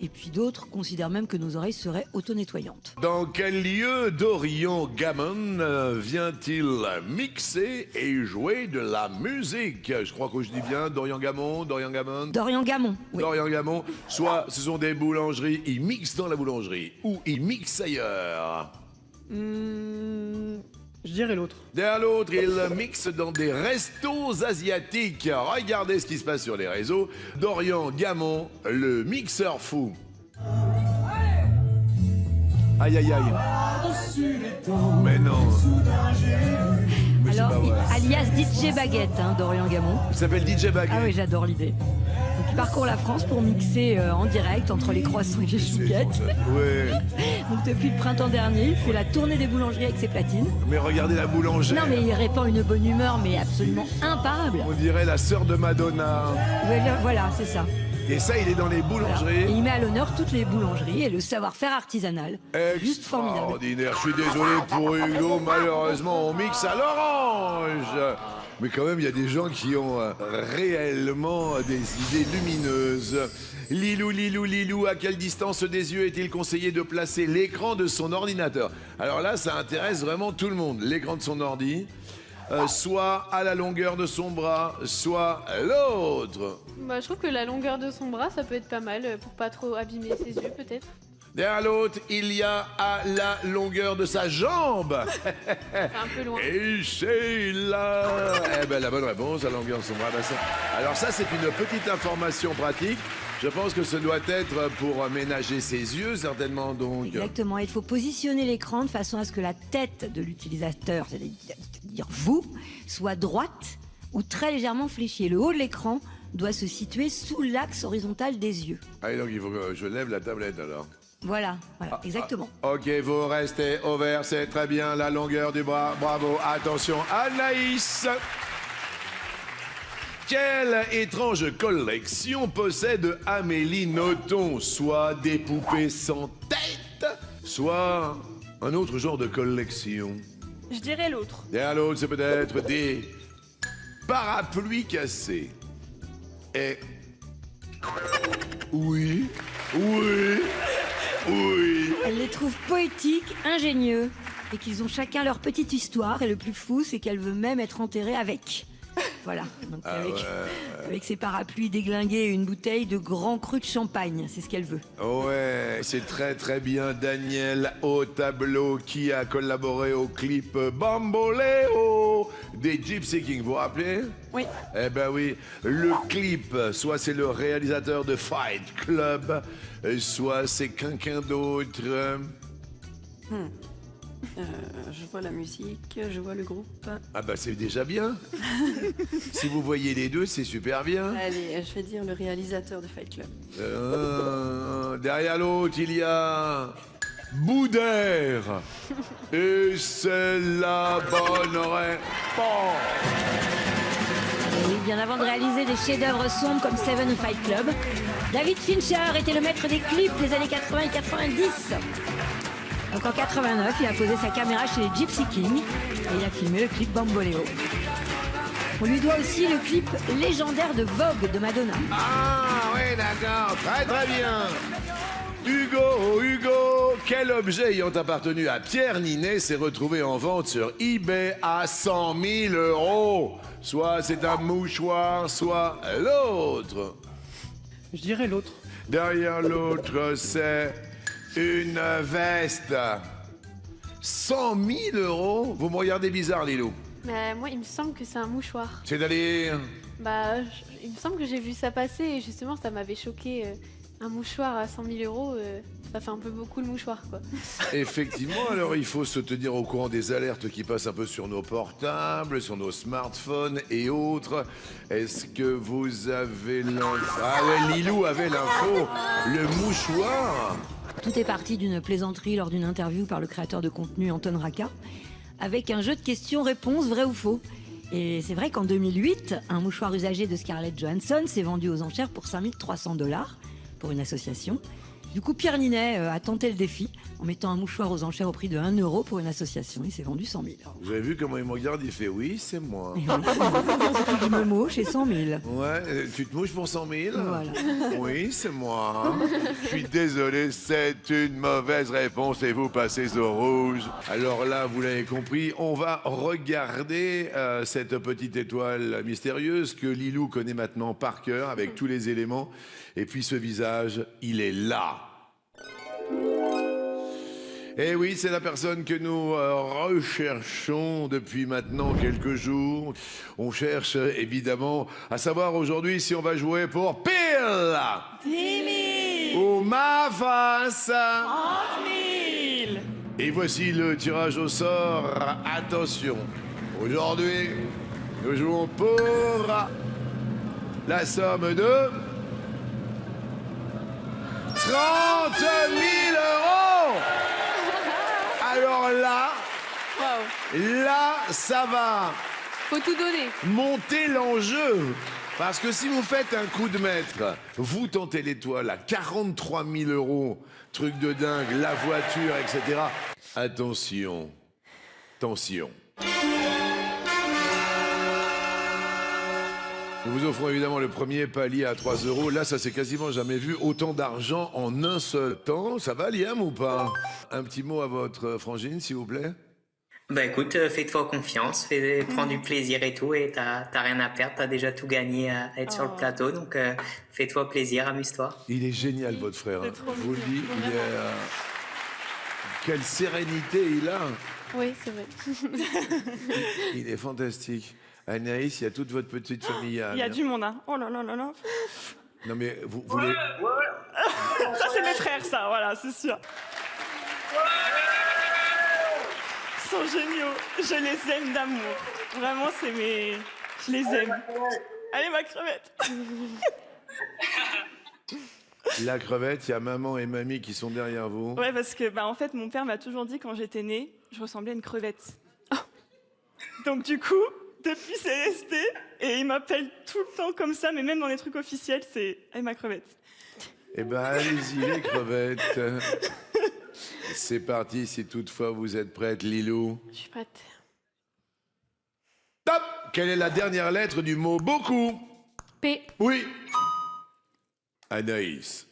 Et puis d'autres considèrent même que nos oreilles seraient auto-nettoyantes. Dans quel lieu Dorian Gammon vient-il mixer et jouer de la musique? Je crois que je dis bien Dorian Gammon, Dorian Gammon. Dorian Gammon, oui. Dorian Gammon, soit ce sont des boulangeries, il mixe dans la boulangerie, ou il mixe ailleurs. Je dirais l'autre. Derrière l'autre, il mixe dans des restos asiatiques. Regardez ce qui se passe sur les réseaux. Dorian Gammon, le mixeur fou. Aïe aïe aïe. Mais non. Mais c'est Alors, pas vrai. alias DJ Baguette, hein, Dorian Gammon. Il s'appelle DJ Baguette. Ah oui, j'adore l'idée. Donc il parcourt la France pour mixer en direct entre les croissants et les chouquettes. Ouais. Donc depuis le printemps dernier, il fait la tournée des boulangeries avec ses platines. Mais regardez la boulangère. Non mais il répand une bonne humeur, mais absolument imparable. On dirait la sœur de Madonna. Voilà, c'est ça. Et ça, il est dans les boulangeries. Et il met à l'honneur toutes les boulangeries et le savoir-faire artisanal. Juste formidable. Extraordinaire. Je suis désolé pour Hugo, malheureusement, on mixe à l'orange. Mais quand même, il y a des gens qui ont réellement des idées lumineuses. Lilou, Lilou, Lilou, à quelle distance des yeux est-il conseillé de placer l'écran de son ordinateur? Alors là, ça intéresse vraiment tout le monde. L'écran de son ordi, soit à la longueur de son bras, soit l'autre. Bah, je trouve que la longueur de son bras, ça peut être pas mal pour pas trop abîmer ses yeux, peut-être. Derrière l'autre, il y a à la longueur de sa jambe. C'est un peu loin. Et c'est là. Eh ben, la bonne réponse, la longueur de son bras. Alors ça, c'est une petite information pratique. Je pense que ce doit être pour ménager ses yeux, certainement, donc. Exactement, il faut positionner l'écran de façon à ce que la tête de l'utilisateur, c'est-à-dire vous, soit droite ou très légèrement fléchie. Et le haut de l'écran doit se situer sous l'axe horizontal des yeux. Ah, et donc il faut que je lève la tablette, alors. Voilà, exactement. Ok, vous restez ouvert, c'est très bien, la longueur du bras, bravo. Attention, Anaïs. Quelle étrange collection possède Amélie Nothomb? Soit des poupées sans tête, soit un autre genre de collection. Je dirais l'autre. Derrière l'autre, c'est peut-être des parapluies cassés. Et... Oui, oui, oui. Elle les trouve poétiques, ingénieux, et qu'ils ont chacun leur petite histoire. Et le plus fou, c'est qu'elle veut même être enterrée avec. Voilà, donc avec ses parapluies déglingués et une bouteille de grand cru de champagne, c'est ce qu'elle veut. Ouais, c'est très très bien. Daniel au tableau qui a collaboré au clip Bamboléo des Gypsy Kings, vous vous rappelez? Oui. Eh ben oui, le clip, soit c'est le réalisateur de Fight Club, soit c'est quelqu'un d'autre. Je vois la musique, je vois le groupe. Ah bah c'est déjà bien. Si vous voyez les deux, c'est super bien. Allez, je vais dire le réalisateur de Fight Club. Derrière l'autre, il y a Boudère. Et c'est la bonne réponse. Et oui, bien avant de réaliser des chefs-d'œuvre sombres comme Seven ou Fight Club, David Fincher était le maître des clips des années 80 et 90. Donc en 89, il a posé sa caméra chez les Gypsy Kings et il a filmé le clip Bamboléo. On lui doit aussi le clip légendaire de Vogue de Madonna. Ah oui, d'accord, très très bien. Hugo, quel objet ayant appartenu à Pierre Ninet s'est retrouvé en vente sur eBay à 100 000 €? Soit c'est un mouchoir, soit l'autre. Je dirais l'autre. Derrière l'autre, c'est une veste. 100 000 €? Vous me regardez bizarre, Lilou. Mais moi, il me semble que c'est un mouchoir. C'est-à-dire? Bah, il me semble que j'ai vu ça passer et justement, ça m'avait choqué. Un mouchoir à 100 000 €, ça fait un peu beaucoup le mouchoir, quoi. Effectivement, alors il faut se tenir au courant des alertes qui passent un peu sur nos portables, sur nos smartphones et autres. Est-ce que vous avez l'info? Ah ouais, Lilou avait l'info. Le mouchoir. Tout est parti d'une plaisanterie lors d'une interview par le créateur de contenu Anton Raka, avec un jeu de questions-réponses vrai ou faux. Et c'est vrai qu'en 2008, un mouchoir usagé de Scarlett Johansson s'est vendu aux enchères pour 5 300 $ pour une association. Du coup, Pierre Ninet a tenté le défi en mettant un mouchoir aux enchères au prix de 1 € pour une association. Il s'est vendu 100 000. Vous avez vu comment il me regarde? Il fait oui, c'est moi. Je me mouche et 100 000. Ouais, tu te mouches pour 100 000? Voilà. Oui, c'est moi. Je suis désolé, c'est une mauvaise réponse et vous passez au rouge. Alors là, vous l'avez compris, on va regarder cette petite étoile mystérieuse que Lilou connaît maintenant par cœur avec tous les éléments. Et puis ce visage, il est là. Et oui, c'est la personne que nous recherchons depuis maintenant quelques jours. On cherche évidemment à savoir aujourd'hui si on va jouer pour pile 10 000 ou ma face 30 000. Et voici le tirage au sort. Attention, aujourd'hui, nous jouons pour la somme de 30 000 €. Alors là, là, ça va. Faut tout donner. Monter l'enjeu. Parce que si vous faites un coup de maître, vous tentez l'étoile à 43 000 €, truc de dingue, la voiture, etc. Attention, tension. Nous vous offrons évidemment le premier palier à 3 €. Là, ça s'est quasiment jamais vu autant d'argent en un seul temps. Ça va, Liam, ou pas? Un petit mot à votre frangine, s'il vous plaît. Bah écoute, fais-toi confiance, prends du plaisir et tout, et t'as rien à perdre, t'as déjà tout gagné à être sur le plateau, donc fais-toi plaisir, amuse-toi. Il est génial, votre frère. Hein. Je vous le dis, il est, quelle sérénité il a. Oui, c'est vrai. Il est fantastique. Anaïs, il y a toute votre petite famille. Il y a du monde, hein. Oh là là là là. Non mais vous voulez... Ça, c'est mes frères, ça, voilà, c'est sûr. Ils sont géniaux. Je les aime d'amour. Vraiment, c'est mes... Je les aime. Allez, ma crevette. La crevette, il y a maman et mamie qui sont derrière vous. Ouais, parce que, en fait, mon père m'a toujours dit, quand j'étais née, je ressemblais à une crevette. Donc, du coup... Depuis, c'est resté. Et il m'appelle tout le temps comme ça, mais même dans les trucs officiels, c'est « Hey, ma crevette ». Eh ben, allez-y, les crevettes. C'est parti, si toutefois vous êtes prête, Lilou. Je suis prête. Top! Quelle est la dernière lettre du mot « beaucoup » ? P. Oui. Anaïs.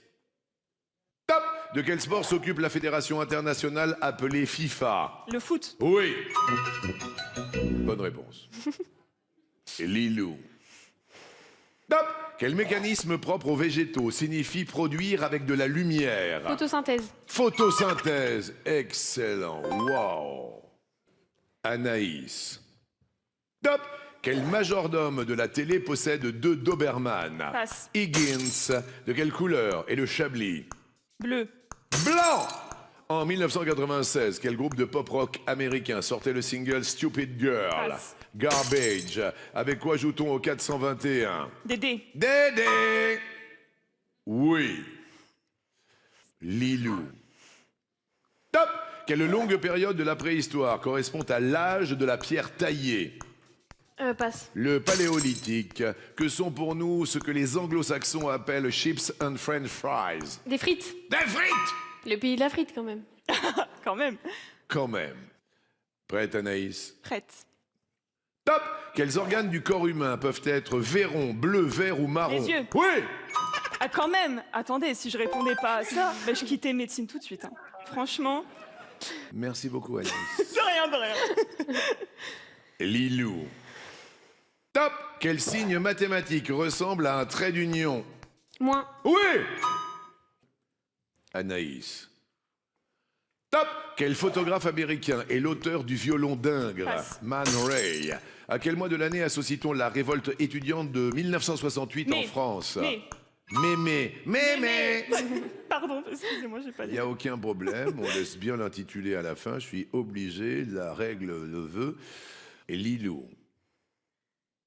Top! De quel sport s'occupe la fédération internationale appelée FIFA? Le foot. Oui. Bonne réponse. Et Lilou. Top! Quel mécanisme propre aux végétaux signifie produire avec de la lumière? Photosynthèse. Photosynthèse. Excellent. Wow. Anaïs. Top! Quel majordome de la télé possède 2 Doberman? Passe. Higgins. De quelle couleur est le Chablis? Bleu. Blanc! En 1996, quel groupe de pop-rock américain sortait le single Stupid Girl? Passe. Garbage. Avec quoi joue-t-on au 421? Dédé. Dédé! Oui. Lilou. Top! Quelle longue période de la préhistoire correspond à l'âge de la pierre taillée? Passe. Le paléolithique. Que sont pour nous ce que les anglo-saxons appellent chips and french fries? Des frites. Des frites! Le pays de la frite, quand même. Quand même. Quand même. Prête, Anaïs? Prête. Top! Quels organes du corps humain peuvent être vairons, bleus, verts ou marrons? Les yeux. Oui! Ah, quand même. Attendez, si je répondais pas à ça, je quittais médecine tout de suite. Hein. Franchement. Merci beaucoup, Anaïs. De rien, de rien. Lilou. Top! Quel signe mathématique ressemble à un trait d'union? Moins. Oui! Anaïs. Top! Quel photographe américain est l'auteur du violon d'Ingres? Passe. Man Ray. À quel mois de l'année associe-t-on la révolte étudiante de 1968 en France? Mais. Mémé. Pardon, excusez-moi, j'ai pas Il dit. n'y a aucun problème, on laisse bien l'intituler à la fin, je suis obligé, la règle le veut. Et Lilou.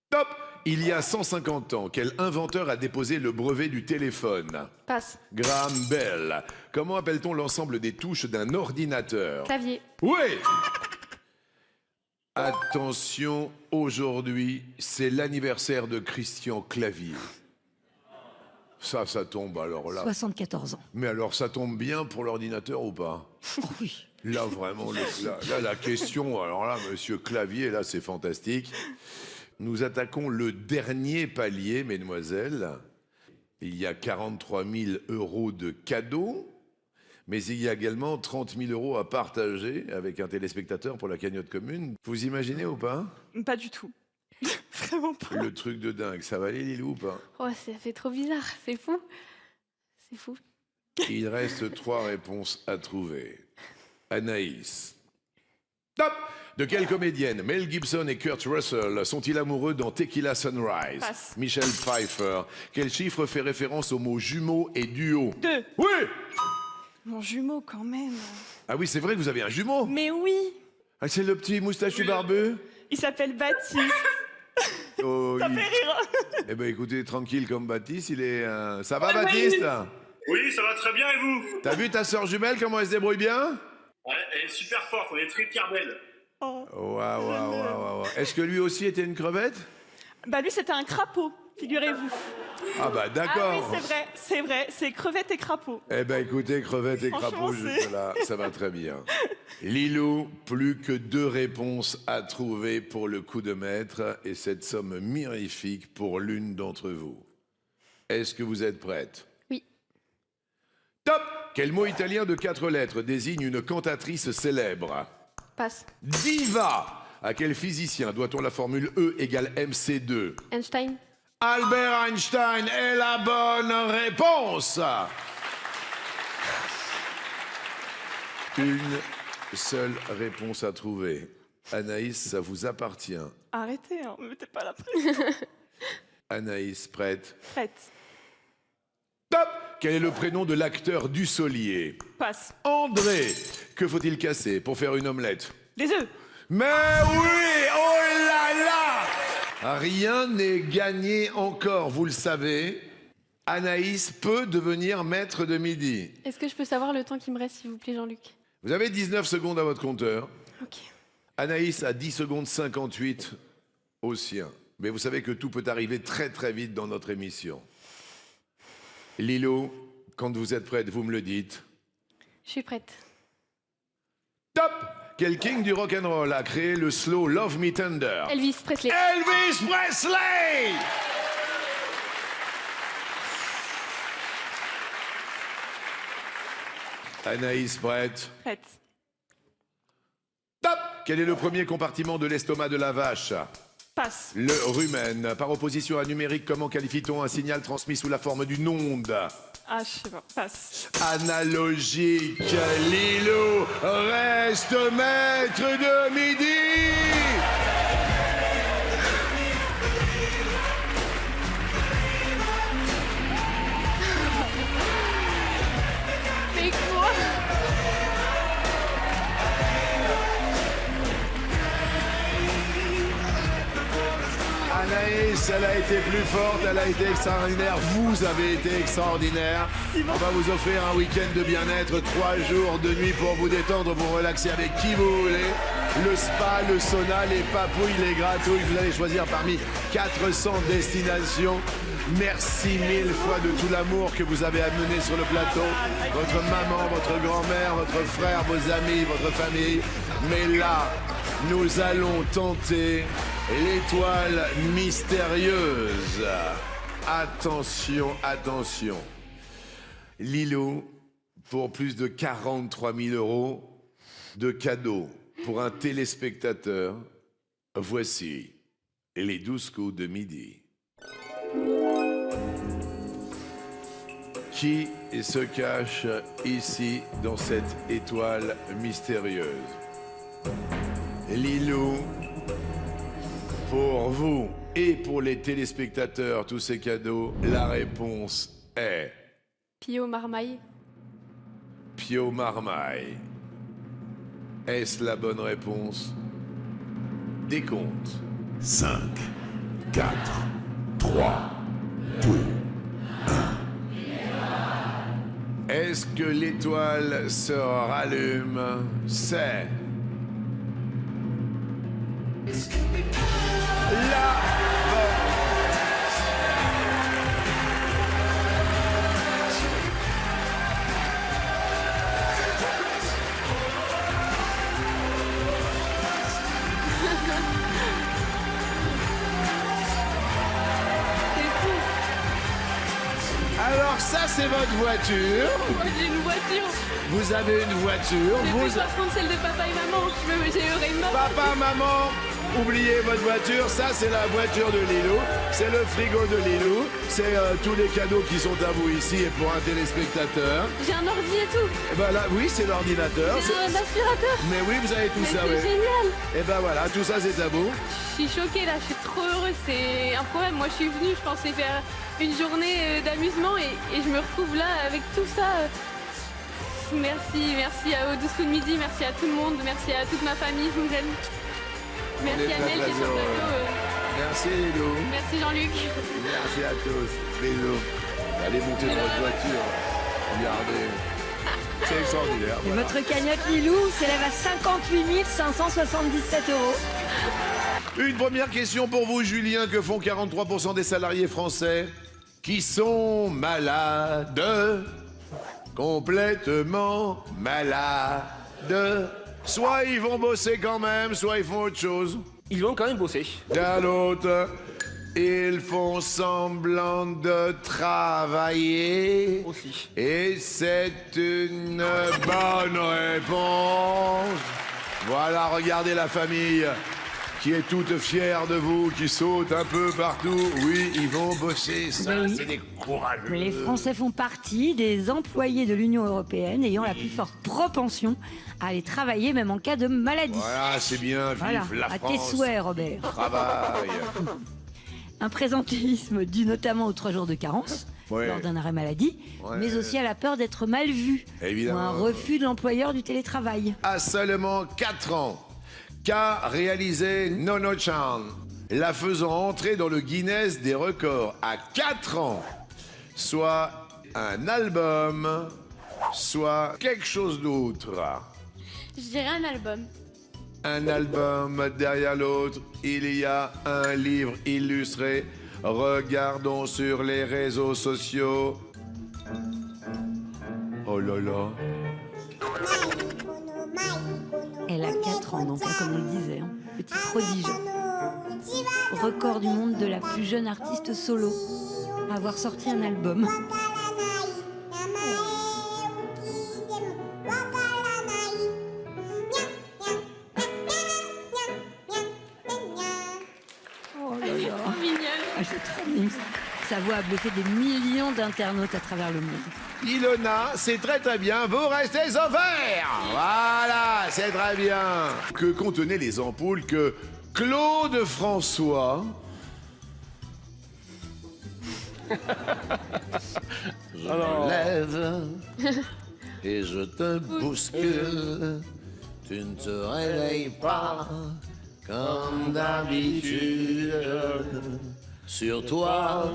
Top! Il y a 150 ans, quel inventeur a déposé le brevet du téléphone? Passe. Graham Bell. Comment appelle-t-on l'ensemble des touches d'un ordinateur? Clavier. Oui! Attention, aujourd'hui, c'est l'anniversaire de Christian Clavier. Ça tombe alors là. 74 ans. Mais alors, ça tombe bien pour l'ordinateur ou pas? Oh oui. Là, vraiment, là, la question, alors là, monsieur Clavier, là, c'est fantastique. Nous attaquons le dernier palier, mesdemoiselles. Il y a 43 000 € de cadeaux, mais il y a également 30 000 € à partager avec un téléspectateur pour la cagnotte commune. Vous imaginez ou pas? Pas du tout. Vraiment pas. Le truc de dingue, ça va aller, Lilou, ou pas? Oh, ça fait trop bizarre, c'est fou. C'est fou. Il reste 3 réponses à trouver. Anaïs. Top! De quelle comédienne Mel Gibson et Kurt Russell sont-ils amoureux dans Tequila Sunrise? Passe. Michelle Pfeiffer. Quel chiffre fait référence aux mots jumeaux et duo? 2. Oui! Mon jumeau, quand même. Ah oui, c'est vrai que vous avez un jumeau? Mais oui, Ah, c'est le petit moustachu barbu? il s'appelle Baptiste. Oh, Ça fait rire. Eh ben écoutez, tranquille comme Baptiste, il est... Ça va, Ouais, Baptiste? Oui, ça va très bien, et vous? T'as vu ta sœur jumelle, comment elle se débrouille bien? Ouais, elle est super forte, on est très fiers d'elle. Waouh. Est-ce que lui aussi était une crevette? Bah lui, c'était un crapaud, figurez-vous. Ah bah d'accord. Ah oui, c'est vrai, c'est crevette et crapaud. Eh ben écoutez, crevette et Franchement, crapaud, c'est- là, ça va très bien. Lilou, plus que 2 réponses à trouver pour le coup de maître et cette somme mirifique pour l'une d'entre vous. Est-ce que vous êtes prête? Oui. Top! Quel mot italien de 4 lettres désigne une cantatrice célèbre? Passe. Diva! À quel physicien doit-on la formule E égale MC2? Einstein. Albert Einstein est la bonne réponse. Une seule réponse à trouver. Anaïs, ça vous appartient. Arrêtez, hein, me mettez pas la pression. Anaïs, prête? Prête. Top! Quel est le prénom de l'acteur Dussolier? Passe. André. Que faut-il casser pour faire une omelette? Les œufs. Mais oui! Oh là là! Rien n'est gagné encore, vous le savez. Anaïs peut devenir maître de midi. Est-ce que je peux savoir le temps qui me reste, s'il vous plaît, Jean-Luc? Vous avez 19 secondes à votre compteur. Ok. Anaïs a 10 secondes 58 au sien. Mais vous savez que tout peut arriver très très vite dans notre émission. Lilo, quand vous êtes prête, vous me le dites. Je suis prête. Top! Quel king du rock'n'roll a créé le slow Love Me Tender? Elvis Presley. Elvis Presley! Anaïs, prête? Prête. Top! Quel est le premier compartiment de l'estomac de la vache? Passe. Le rumen. Par opposition à numérique, comment qualifie-t-on un signal transmis sous la forme d'une onde? Ah, je sais pas. Passe. Analogique. Lilo reste maître de midi. Mais quoi? Anaïs, elle a été plus forte, elle a été extraordinaire. Vous avez été extraordinaire. On va vous offrir un week-end de bien-être, 3 jours de nuit pour vous détendre, vous relaxer avec qui vous voulez. Le spa, le sauna, les papouilles, les gratouilles, vous allez choisir parmi 400 destinations. Merci 1000 fois de tout l'amour que vous avez amené sur le plateau. Votre maman, votre grand-mère, votre frère, vos amis, votre famille. Mais là, nous allons tenter l'étoile mystérieuse. Attention, attention. Lilo, pour plus de 43 000 € de cadeaux pour un téléspectateur, voici les 12 coups de midi. Qui se cache ici dans cette étoile mystérieuse? Lilou, pour vous et pour les téléspectateurs, tous ces cadeaux, la réponse est Pio Marmaille. Pio Marmaille. Est-ce la bonne réponse? Décompte. 5, 4, 3, 2, Est-ce que l'étoile se rallume? C'est la Alors ça, c'est votre voiture. Moi, j'ai une voiture. Vous avez une voiture. Je Vous... vais pas prendre celle de papa et maman. J'ai une Papa, maman, oubliez votre voiture. Ça, c'est la voiture de Lilou. C'est le frigo de Lilou. C'est tous les cadeaux qui sont à vous ici et pour un téléspectateur. J'ai un ordi et tout. Et ben là, oui, c'est l'ordinateur. J'ai un aspirateur. Mais oui, vous avez tout ça. C'est génial. Et ben voilà, tout ça, c'est à vous. Je suis choquée là, je suis trop heureuse. C'est un problème. Moi, je suis venue, je pensais faire une journée d'amusement et je me retrouve là avec tout ça. Merci au 12 coups de midi, merci à tout le monde, merci à toute ma famille, je vous aime. Merci à Nel qui est sur le plateau. Merci Lilou. Merci Jean-Luc. Merci à tous. Bisous. Allez monter dans votre voiture. Regardez. C'est extraordinaire. Et Voilà. votre cagnotte Lilou s'élève à 58 577 €. Une première question pour vous, Julien. Que font 43% des salariés français qui sont malades? Complètement malades. Soit ils vont bosser quand même, soit ils font autre chose. Ils vont quand même bosser. D'un autre, ils font semblant de travailler. Aussi. Et c'est une bonne réponse. Voilà, regardez la famille qui est toute fière de vous, qui saute un peu partout. Oui, ils vont bosser, ça, Ben oui. c'est des courageux. Les Français font partie des employés de l'Union européenne ayant la plus forte propension à aller travailler, même en cas de maladie. Voilà, c'est bien, vive Voilà, la à France. tes souhaits, Robert. Travail. Un présentéisme dû notamment aux 3 jours de carence, Ouais. lors d'un arrêt maladie, Ouais. mais aussi à la peur d'être mal vu, Évidemment. ou un refus de l'employeur du télétravail. À seulement 4 ans, qu'a réalisé Nono Chan, la faisant entrer dans le Guinness des records à 4 ans, soit un album, soit quelque chose d'autre. Je dirais un album. Un album derrière l'autre, il y a un livre illustré. Regardons sur les réseaux sociaux. Oh là là. Elle a 4 ans, donc, hein, comme on le disait, hein, petit prodige. Record du monde de la plus jeune artiste solo à avoir sorti un album. Oh là là. Trop mignonne. Ah, j'ai trop aimé. Sa voix a bluffé des millions d'internautes à travers le monde. Ilona, c'est très très bien, vous restez ouverts. Voilà, c'est très bien. Que contenaient les ampoules que Claude François... Je me lève et je te bouscule. Tu ne te réveilles pas comme d'habitude. Sur toi,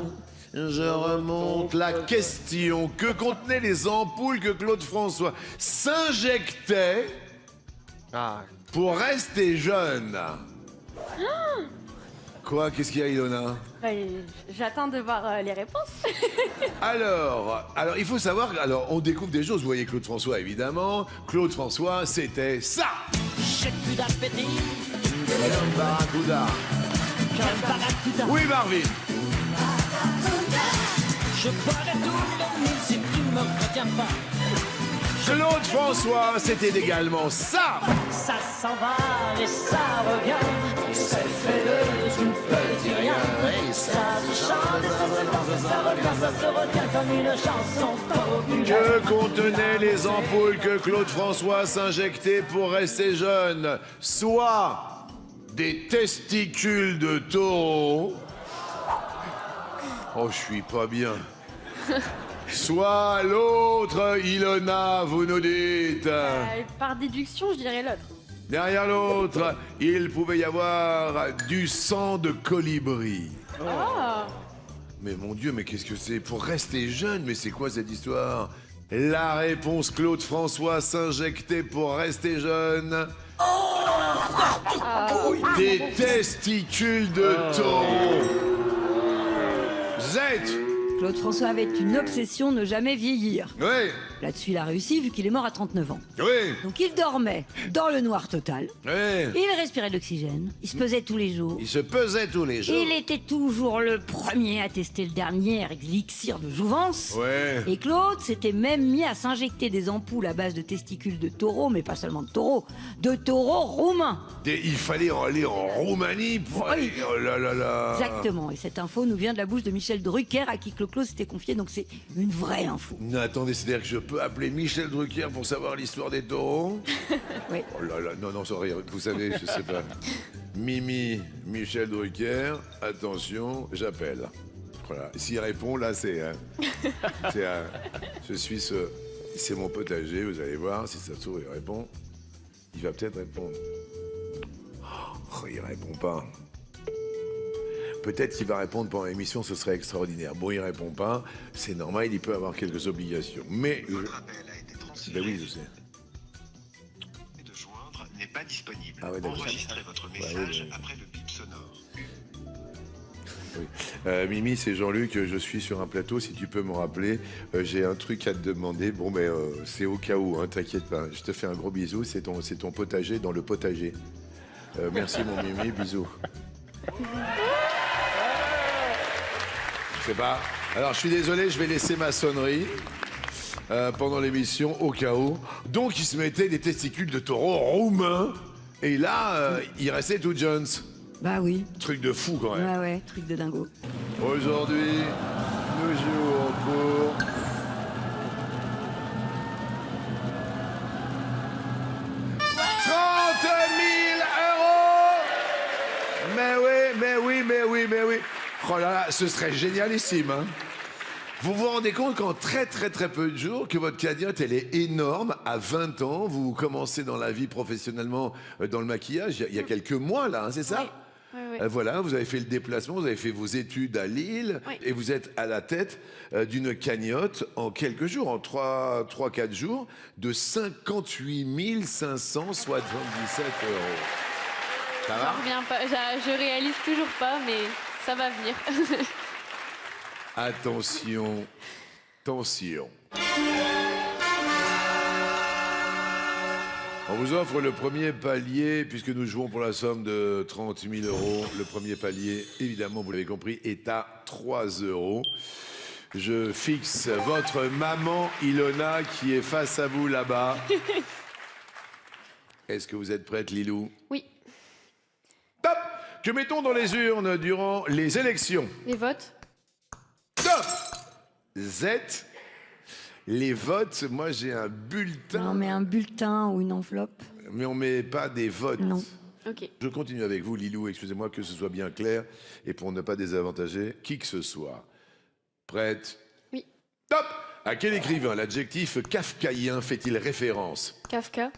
je remonte la question. Que contenaient les ampoules que Claude François s'injectait pour rester jeune? Quoi? Qu'est-ce qu'il y a, Ilona? J'attends de voir les réponses. Alors, il faut savoir, on découvre des choses. Vous voyez Claude François, évidemment. Claude François, c'était ça. J'ai plus d'appétit. Comme Barracuda. Oui, Marvin. Je boirai tout le si tu me retiens pas. Claude François, c'était également ça. Ça s'en va et ça revient. C'est fait de tout petit rien. Et ça se chante et ça se danse et ça revient. Ça se retient comme une chanson populaire. Que contenaient les ampoules que Claude François s'injectait pour rester jeune? Soit des testicules de taureau. Oh, je suis pas bien. soit l'autre. Ilona, vous nous dites. Par déduction, je dirais l'autre. Derrière l'autre, il pouvait y avoir du sang de colibri. Ah. Mais mon Dieu, mais qu'est-ce que c'est pour rester jeune? Mais c'est quoi cette histoire? La réponse, Claude François, s'injecter pour rester jeune. Des testicules de taureau. Zette. Claude François avait une obsession, ne jamais vieillir. Oui. Là-dessus, il a réussi vu qu'il est mort à 39 ans. Oui. Donc il dormait dans le noir total. Oui. Il respirait de l'oxygène. Il se pesait tous les jours. Il se pesait tous les jours. Il était toujours le premier à tester le dernier élixir de jouvence. Ouais. Et Claude s'était même mis à s'injecter des ampoules à base de testicules de taureau, mais pas seulement de taureau roumain. Il fallait aller en Roumanie pour aller... Oh là là là. Exactement. Et cette info nous vient de la bouche de Michel Drucker, à qui Claude s'était confié, donc c'est une vraie info. Non, attendez, c'est-à-dire que je peux appeler Michel Drucker pour savoir l'histoire des taureaux? Oui. Oh là là, non, sorry, vous savez, je sais pas. Mimi, Michel Drucker, attention, j'appelle. Voilà, s'il répond, là, c'est... je suis ce... C'est mon potager, vous allez voir, si ça se trouve, il répond. Il va peut-être répondre. Oh, il répond pas. Peut-être qu'il va répondre pendant l'émission, ce serait extraordinaire. Bon, il répond pas, c'est normal, il peut avoir quelques obligations. Mais... Votre appel a été transféré. Ben oui, je sais. De joindre n'est pas disponible. Ah ouais, d'accord. Enregistrez votre message après le bip sonore. Oui. Mimi, c'est Jean-Luc, je suis sur un plateau, si tu peux me rappeler, j'ai un truc à te demander. Bon, mais c'est au cas où, hein, t'inquiète pas. Je te fais un gros bisou, c'est ton potager dans le potager. Merci mon Mimi, bisous. Je sais pas. Alors, je suis désolé, je vais laisser ma sonnerie pendant l'émission, au cas où. Donc, il se mettait des testicules de taureau roumains. Et là, il restait tout Jones. Bah oui. Truc de fou, quand même. Ouais, truc de dingo. Aujourd'hui, nous jouons pour... Mais oui. Oh là là, ce serait génialissime, hein. Vous vous rendez compte qu'en très peu de jours, que votre cagnotte, elle est énorme. À 20 ans, vous commencez dans la vie professionnellement dans le maquillage, il y a quelques mois, là, hein, c'est ça? Oui. Voilà, vous avez fait le déplacement, vous avez fait vos études à Lille, et vous êtes à la tête d'une cagnotte en quelques jours, en 3-4 jours, de 58 577 €. Ça va? J'en reviens pas. Je réalise toujours pas, mais ça va venir. Attention, tension. On vous offre le premier palier, puisque nous jouons pour la somme de 30 000 €. Le premier palier, évidemment, vous l'avez compris, est à 3 €. Je fixe votre maman Ilona qui est face à vous là-bas. Est-ce que vous êtes prête, Lilou? Oui. Top! Que mettons dans les urnes durant les élections? Les votes. Top! Z. Les votes, moi j'ai un bulletin. Non, mais un bulletin ou une enveloppe. Mais on met pas des votes. Non. Ok. Je continue avec vous, Lilou, excusez-moi que ce soit bien clair et pour ne pas désavantager qui que ce soit. Prête? Oui. Top! À quel écrivain l'adjectif kafkaïen fait-il référence? Kafka.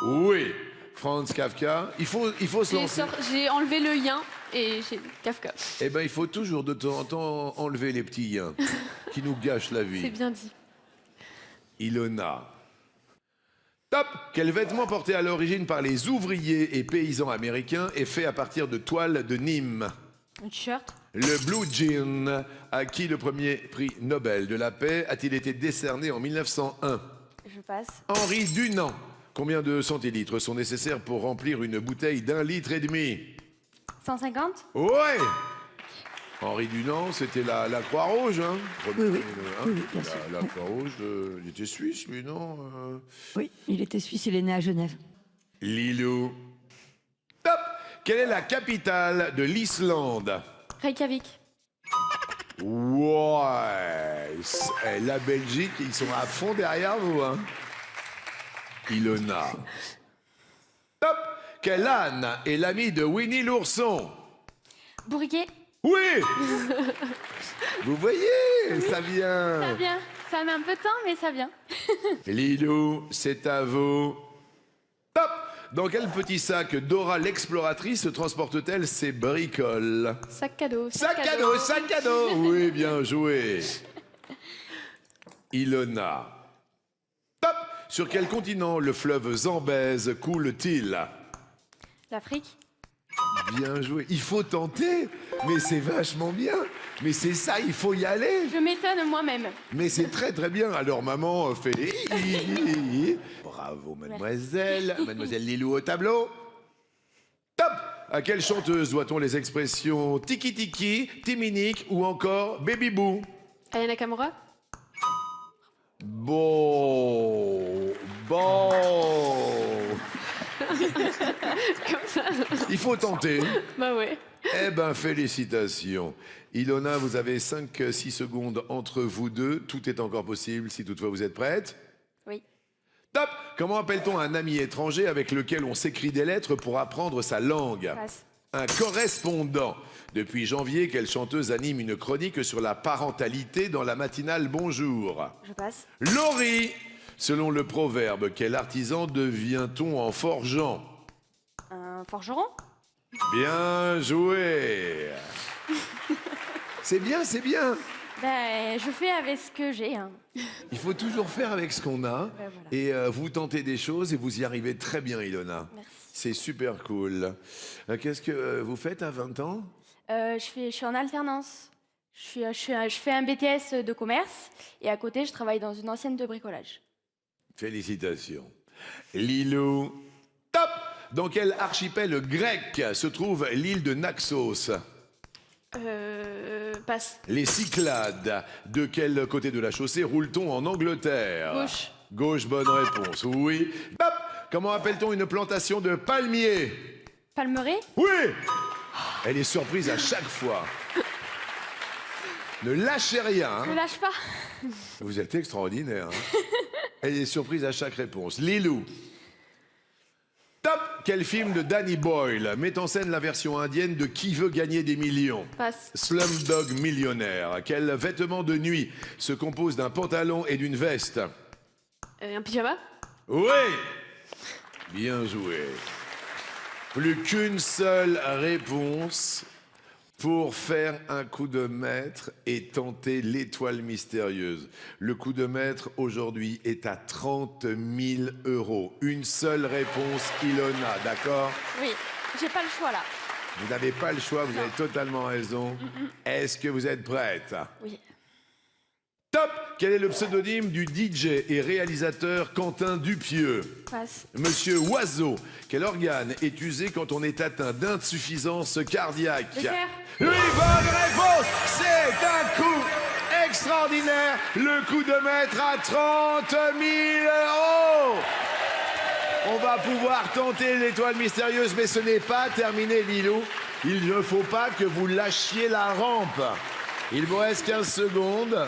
Oui, Franz Kafka. Il faut se lancer. J'ai enlevé le yin et j'ai Kafka. Eh ben, il faut toujours de temps en temps enlever les petits yens qui nous gâchent la vie. C'est bien dit. Ilona. Top! Quel vêtement porté à l'origine par les ouvriers et paysans américains est fait à partir de toile de Nîmes? Un t-shirt. Le blue jean, à qui le premier prix Nobel de la paix a-t-il été décerné en 1901? Je passe. Henri Dunant. Combien de centilitres sont nécessaires pour remplir une bouteille d'1,5 litre? 150. Ouais! Henri Dunant, c'était la Croix-Rouge, hein? Oui, bien sûr. La Croix-Rouge, il était suisse, lui, non? Oui, il était suisse, il est né à Genève. Lilou. Top! Quelle est la capitale de l'Islande? Reykjavik. Ouais! La Belgique, ils sont à fond derrière vous, hein? Ilona. Top! Quel âne est l'ami de Winnie l'ourson? Bourriquet. Oui. Vous voyez, ça vient. Ça vient. Ça met un peu de temps, mais ça vient. Lilou, c'est à vous. Top. Dans quel petit sac Dora l'exploratrice transporte-t-elle ses bricoles? Sac cadeau. Sac cadeau, sac cadeau. Oui, bien joué. Ilona. Top. Sur quel continent le fleuve Zambèze coule-t-il? L'Afrique. Bien joué. Il faut tenter. Mais c'est vachement bien. Mais c'est ça, il faut y aller. Je m'étonne moi-même. Mais c'est très très bien. Alors maman fait... Bravo mademoiselle. Mademoiselle Lilou au tableau. Top. À quelle chanteuse doit-on les expressions tiki tiki, timinique ou encore baby boo? Aya Nakamura. Bon. Comme ça. Il faut tenter. Bah ouais. Eh ben, félicitations. Ilona, vous avez 5-6 secondes entre vous deux. Tout est encore possible si toutefois vous êtes prête. Oui. Top. Comment appelle-t-on un ami étranger avec lequel on s'écrit des lettres pour apprendre sa langue? Passe. Un correspondant. Depuis janvier, quelle chanteuse anime une chronique sur la parentalité dans la matinale Bonjour? Je passe. Laurie. Selon le proverbe, quel artisan devient-on en forgeant? Un forgeron. Bien joué. C'est bien, c'est bien. Ben, je fais avec ce que j'ai. Hein. Il faut toujours faire avec ce qu'on a. Voilà. Et vous tentez des choses et vous y arrivez très bien, Ilona. Merci. C'est super cool. Qu'est-ce que vous faites à 20 ans? Je suis en alternance. Je fais un BTS de commerce et à côté, je travaille dans une ancienne de bricolage. Félicitations. Lilou. Top. Dans quel archipel grec se trouve l'île de Naxos? Passe. Les Cyclades. De quel côté de la chaussée roule-t-on en Angleterre? Gauche. Gauche, bonne réponse. Oui. Top. Comment appelle-t-on une plantation de palmiers? Palmeraie. Oui. Elle est surprise à chaque fois. Ne lâchez rien. Hein. Ne lâche pas. Vous êtes extraordinaire. Hein. Elle est surprise à chaque réponse. Lilou. Top. Quel film de Danny Boyle met en scène la version indienne de Qui veut gagner des millions? Passe. Slumdog Millionnaire. Quel vêtement de nuit se compose d'un pantalon et d'une veste? Un pyjama. Oui. Bien joué. Plus qu'une seule réponse pour faire un coup de maître et tenter l'étoile mystérieuse. Le coup de maître aujourd'hui est à 30 000 €. Une seule réponse, Ilona, d'accord? Oui, j'ai pas le choix là. Vous n'avez pas le choix, vous avez totalement raison. Est-ce que vous êtes prête? Oui. Top. Quel est le pseudonyme du DJ et réalisateur Quentin Dupieux? Passe. Monsieur Oiseau. Quel organe est usé quand on est atteint d'insuffisance cardiaque? Le cœur. Oui, bonne réponse. C'est un coup extraordinaire. Le coup de maître à 30 000 €. On va pouvoir tenter l'étoile mystérieuse, mais ce n'est pas terminé, Lilou. Il ne faut pas que vous lâchiez la rampe. Il vous reste 15 secondes.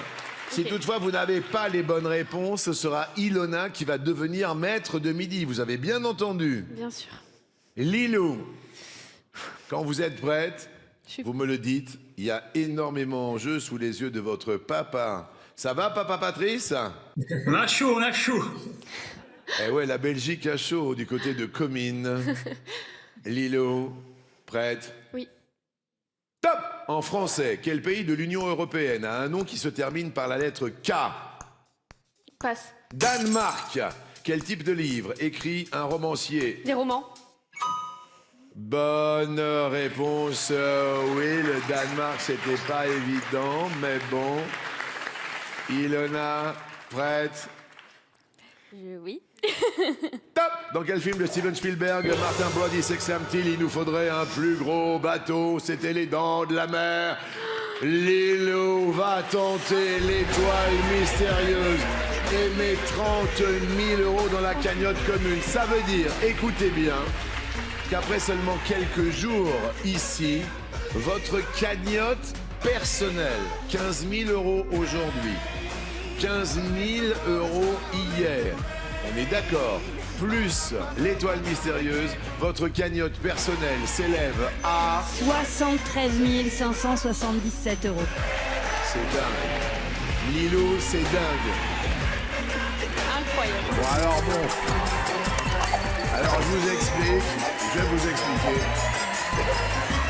Si toutefois vous n'avez pas les bonnes réponses, ce sera Ilona qui va devenir maître de midi. Vous avez bien entendu? Bien sûr. Lilou, quand vous êtes prête, vous me le dites, il y a énormément en jeu sous les yeux de votre papa. Ça va, papa Patrice? On a chaud, on a chaud. Eh ouais, la Belgique a chaud du côté de Comines. Lilou, prête? Oui. Top! En français, quel pays de l'Union européenne a un nom qui se termine par la lettre K? Passe. Danemark. Quel type de livre écrit un romancier? Des romans. Bonne réponse. Oui, le Danemark, c'était pas évident, mais bon. Ilona, prête? Oui. Top! Dans quel film de Steven Spielberg, Martin Brody s'exclame-t-il: il nous faudrait un plus gros bateau? C'était Les Dents de la Mer. Lilou va tenter l'étoile mystérieuse et met 30 000 € dans la cagnotte commune. Ça veut dire, écoutez bien, qu'après seulement quelques jours ici, votre cagnotte personnelle, 15 000 € aujourd'hui, 15 000 € hier, on est d'accord, plus l'étoile mystérieuse, votre cagnotte personnelle s'élève à... 73 577 euros. C'est dingue. Lilou, c'est dingue. Incroyable. Bon, alors bon. Alors, je vous explique. Je vais vous expliquer.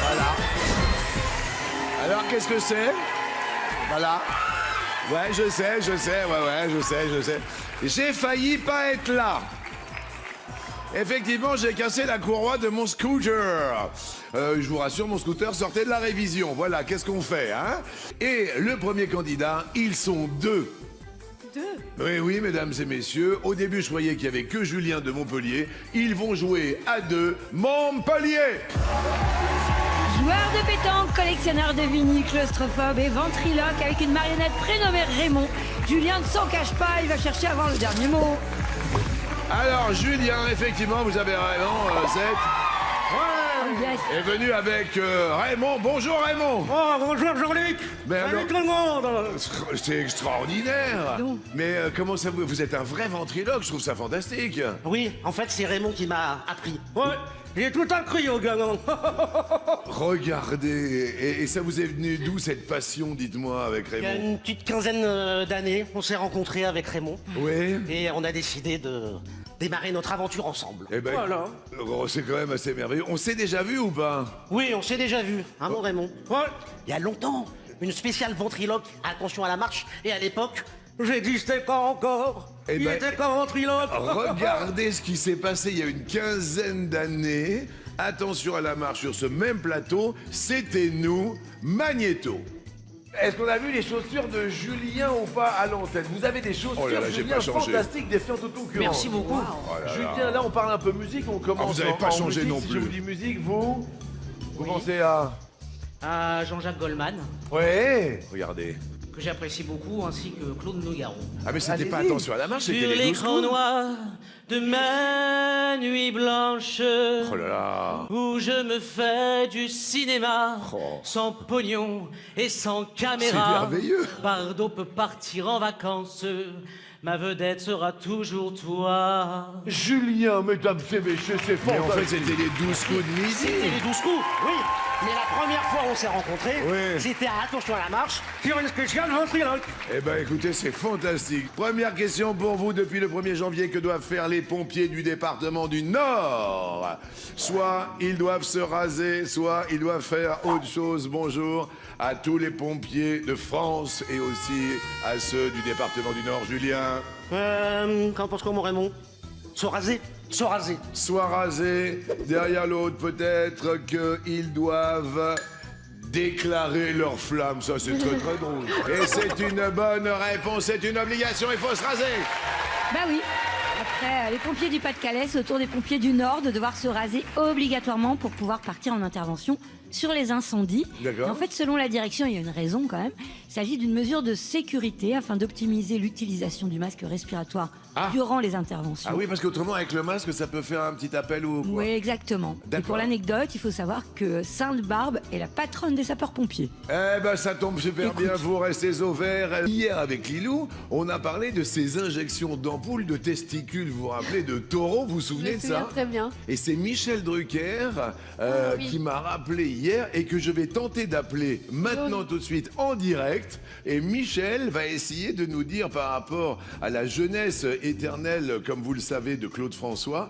Voilà. Alors, qu'est-ce que c'est? Voilà. Ouais, je sais, ouais, je sais. J'ai failli pas être là. Effectivement, j'ai cassé la courroie de mon scooter. Je vous rassure, mon scooter sortait de la révision. Voilà, qu'est-ce qu'on fait, hein? Et le premier candidat, ils sont deux. Oui, oui, mesdames et messieurs. Au début, je croyais qu'il y avait que Julien de Montpellier. Ils vont jouer à deux Montpellier. Joueur de pétanque, collectionneur de vinyles, claustrophobe et ventriloque avec une marionnette prénommée Raymond. Julien ne s'en cache pas, il va chercher à avoir le dernier mot. Alors, Julien, effectivement, vous avez raison, est venu avec Raymond. Bonjour Raymond. Oh, bonjour Jean-Luc. Salut tout le monde. C'est extraordinaire. Mais comment ça vous êtes un vrai ventriloque, je trouve ça fantastique. Oui, en fait, c'est Raymond qui m'a appris. Ouais, j'ai tout le temps cru au gamin. Regardez, et ça vous est venu d'où cette passion, dites-moi, avec Il y a Raymond? une petite quinzaine d'années, on s'est rencontrés avec Raymond. Oui. Et on a décidé de démarrer notre aventure ensemble. Eh ben, Voilà. c'est quand même assez merveilleux. On s'est déjà vu ou pas? Oui, on s'est déjà vu, hein, mon Raymond? Ouais. Il y a longtemps. Une spéciale ventriloque, attention à la marche, et à l'époque, j'existais pas encore. Eh Il ben, était pas ventriloque. Regardez ce qui s'est passé il y a une quinzaine d'années. Attention à la marche sur ce même plateau, c'était nous, Magnéto. Est-ce qu'on a vu les chaussures de Julien ou pas à l'antenne? Vous avez des chaussures, Oh là là, j'ai Julien, pas changé. fantastiques, défiant toute concurrence. Merci beaucoup. Oh là là. Julien, là, on parle un peu musique, on commence vous avez pas en changé musique. non Si plus. je vous dis musique, vous pensez à... Jean-Jacques Goldman, Ouais. Regardez. que j'apprécie beaucoup, ainsi que Claude Nougaro. Ah mais c'était pas Allez-y. attention à la marche, c'était Sur les 12 l'écran coups. noir de ma nuit blanche, Oh là là. où je me fais du cinéma, Oh. sans pognon et sans caméra. C'est merveilleux. Pardo peut partir en vacances, ma vedette sera toujours toi. Julien, mesdames et messieurs, c'est Mais en fait, fantastique. c'était les 12 coups de midi. C'était les 12 coups, oui. Mais la première fois où on s'est rencontrés, Ouais. c'était à attention à la marche, sur une spéciale ventriloque. Eh ben écoutez, c'est fantastique. Première question pour vous, depuis le 1er janvier, que doivent faire les pompiers du département du Nord? Soit ils doivent se raser, soit ils doivent faire autre chose. Bonjour à tous les pompiers de France et aussi à ceux du département du Nord. Julien? Qu'en pense quoi, mon Raymond? Se raser. Soit rasés, derrière l'autre, peut-être qu'ils doivent déclarer leur flamme. Ça, c'est très très drôle. Et c'est une bonne réponse, c'est une obligation, il faut se raser. Bah oui. Après, les pompiers du Pas-de-Calais, c'est au tour des pompiers du Nord de devoir se raser obligatoirement pour pouvoir partir en intervention sur les incendies. D'accord. Et en fait, selon la direction, il y a une raison quand même. Il s'agit d'une mesure de sécurité afin d'optimiser l'utilisation du masque respiratoire durant les interventions. Ah oui, parce qu'autrement, avec le masque, ça peut faire un petit appel ou quoi? Oui, exactement. Et D'accord. pour l'anecdote, il faut savoir que Sainte-Barbe est la patronne des sapeurs-pompiers. Eh ben, ça tombe super bien, vous restez au vert. Hier, avec Lilou, on a parlé de ces injections d'ampoules de testicules, vous vous rappelez, de taureau, vous vous souvenez Je me de souviens ça? très bien. Et c'est Michel Drucker oui. qui m'a rappelé hier et que je vais tenter d'appeler maintenant tout de suite en direct. Et Michel va essayer de nous dire par rapport à la jeunesse éternelle, comme vous le savez, de Claude François.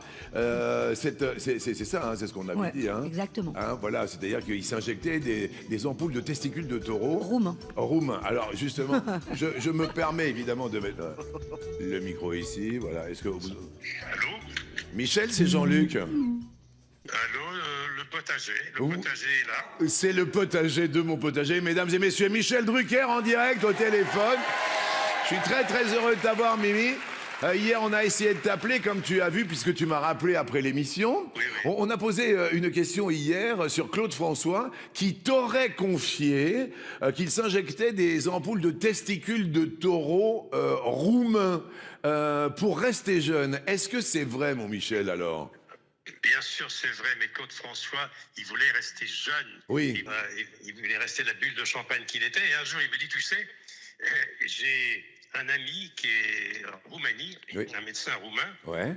C'est ça, hein, c'est ce qu'on avait dit. Hein. Exactement. Hein, voilà, c'est-à-dire qu'il s'injectait des ampoules de testicules de taureau. Roumain. Roumain. Alors justement, je me permets évidemment de mettre le micro ici. Voilà. Est-ce que vous... Allô? Michel, c'est Jean-Luc. Allô, le potager. Le potager est là. C'est le potager de mon potager. Mesdames et messieurs, Michel Drucker en direct au téléphone. Je suis très très heureux de t'avoir, Mimi. Hier, on a essayé de t'appeler, comme tu as vu, puisque tu m'as rappelé après l'émission. Oui, oui. On a posé une question hier sur Claude François, qui t'aurait confié qu'il s'injectait des ampoules de testicules de taureau roumains pour rester jeune. Est-ce que c'est vrai, mon Michel, alors? Bien sûr, c'est vrai, mais Claude François, il voulait rester jeune. Oui. Il voulait rester la bulle de champagne qu'il était. Et un jour, il me dit, tu sais, j'ai un ami qui est en Roumanie, Oui. un médecin roumain. Ouais.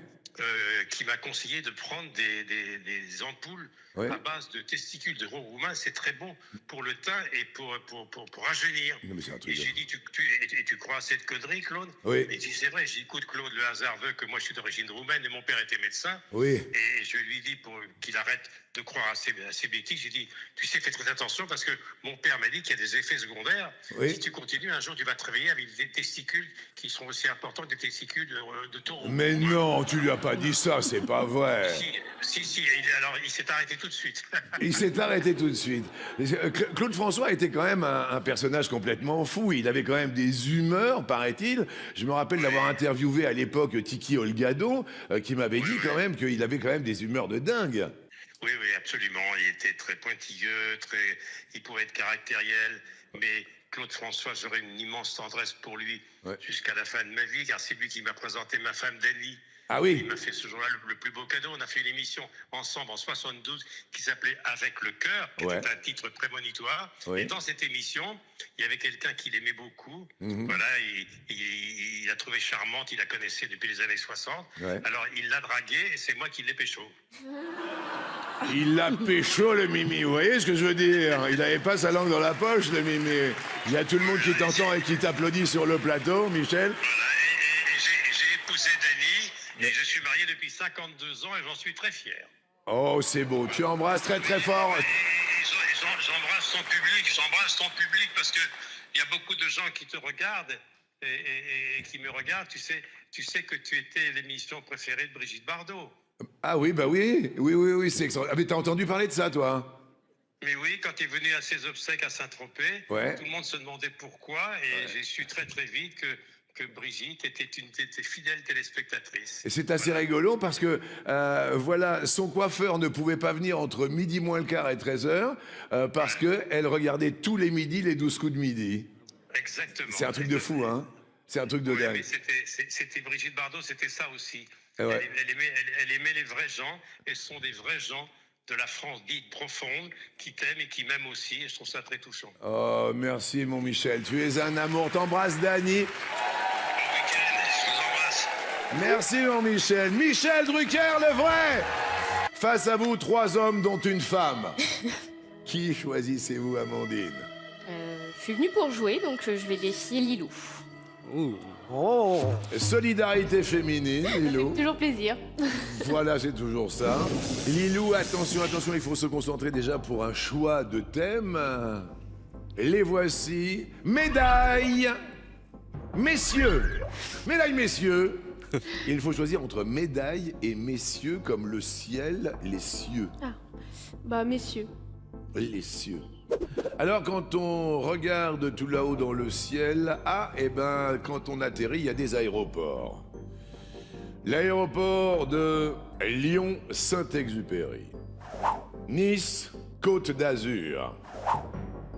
qui m'a conseillé de prendre des ampoules à base de testicules de roumain. C'est très bon pour le teint et pour rajeunir. Non, mais c'est un Et truc. j'ai dit, tu crois à cette connerie, Claude? Oui. Il dit, c'est vrai. J'ai dit, écoute, Claude, le hasard veut que moi, je suis d'origine roumaine et mon père était médecin. Oui. Et je lui dis pour qu'il arrête de croire à ces bêtises. J'ai dit, tu sais, fais très attention parce que mon père m'a dit qu'il y a des effets secondaires. Oui. Si tu continues, un jour, tu vas te réveiller avec des testicules qui seront aussi importants que des testicules de taureau. Mais non, tu lui as pas dit ça, c'est pas vrai. Si, alors il s'est arrêté tout de suite. Il s'est arrêté tout de suite. Claude François était quand même un personnage complètement fou. Il avait quand même des humeurs, paraît-il. Je me rappelle d'avoir interviewé à l'époque Tiki Olgado, qui m'avait dit quand même qu'il avait quand même des humeurs de dingue. Oui, absolument. Il était très pointilleux, il pouvait être caractériel, mais Claude François, j'aurais une immense tendresse pour lui jusqu'à la fin de ma vie, car c'est lui qui m'a présenté ma femme Dany. Ah oui. Il m'a fait ce jour-là le plus beau cadeau. On a fait une émission ensemble en 72 qui s'appelait Avec le cœur, qui était un titre prémonitoire. Oui. Et dans cette émission, il y avait quelqu'un qui l'aimait beaucoup. Voilà, il l'a trouvée charmante, il la connaissait depuis les années 60. Ouais. Alors il l'a draguée et c'est moi qui l'ai pécho. Il l'a pécho, le Mimi, vous voyez ce que je veux dire? Il n'avait pas sa langue dans la poche, le Mimi. Il y a tout le monde qui t'entend et qui t'applaudit sur le plateau, Michel. J'ai épousé Dany et je suis marié depuis 52 ans et j'en suis très fier. Oh, c'est beau. Tu embrasses très très fort. J'embrasse ton public parce que il y a beaucoup de gens qui te regardent et qui me regardent. Tu sais que tu étais l'émission préférée de Brigitte Bardot. Ah oui, bah oui, c'est extraordinaire. Ah, mais t'as entendu parler de ça, toi? Mais oui, quand il est venu à ses obsèques à Saint-Tropez, tout le monde se demandait pourquoi et j'ai su très très vite que Brigitte était une fidèle téléspectatrice. Et c'est assez rigolo parce que, voilà, son coiffeur ne pouvait pas venir entre midi moins le quart et 13h parce qu'elle regardait tous les midis les 12 coups de midi. Exactement. C'est un truc de fou, hein? C'est un truc de dingue. Mais c'était Brigitte Bardot, c'était ça aussi. Ouais. Elle aimait les vrais gens, et ce sont des vrais gens de la France dite profonde qui t'aiment et qui m'aiment aussi, et je trouve ça très touchant. Oh, merci, mon Michel. Tu es un amour. T'embrasses, Dany. Merci, mon Michel. Michel Drucker, le vrai. Face à vous, 3 hommes, dont une femme. Qui choisissez-vous, Amandine? Je suis venue pour jouer, donc je vais défier Lilou. Oh. Solidarité féminine, Lilou. Toujours plaisir. Voilà, c'est toujours ça. Lilou, attention, il faut se concentrer déjà pour un choix de thème. Les voici. Médailles, messieurs. Médailles, messieurs. Il faut choisir entre médailles et messieurs, comme le ciel, les cieux. Ah, bah messieurs. Les cieux. Alors, quand on regarde tout là-haut dans le ciel, quand on atterrit, il y a des aéroports. L'aéroport de Lyon-Saint-Exupéry, Nice, Côte d'Azur,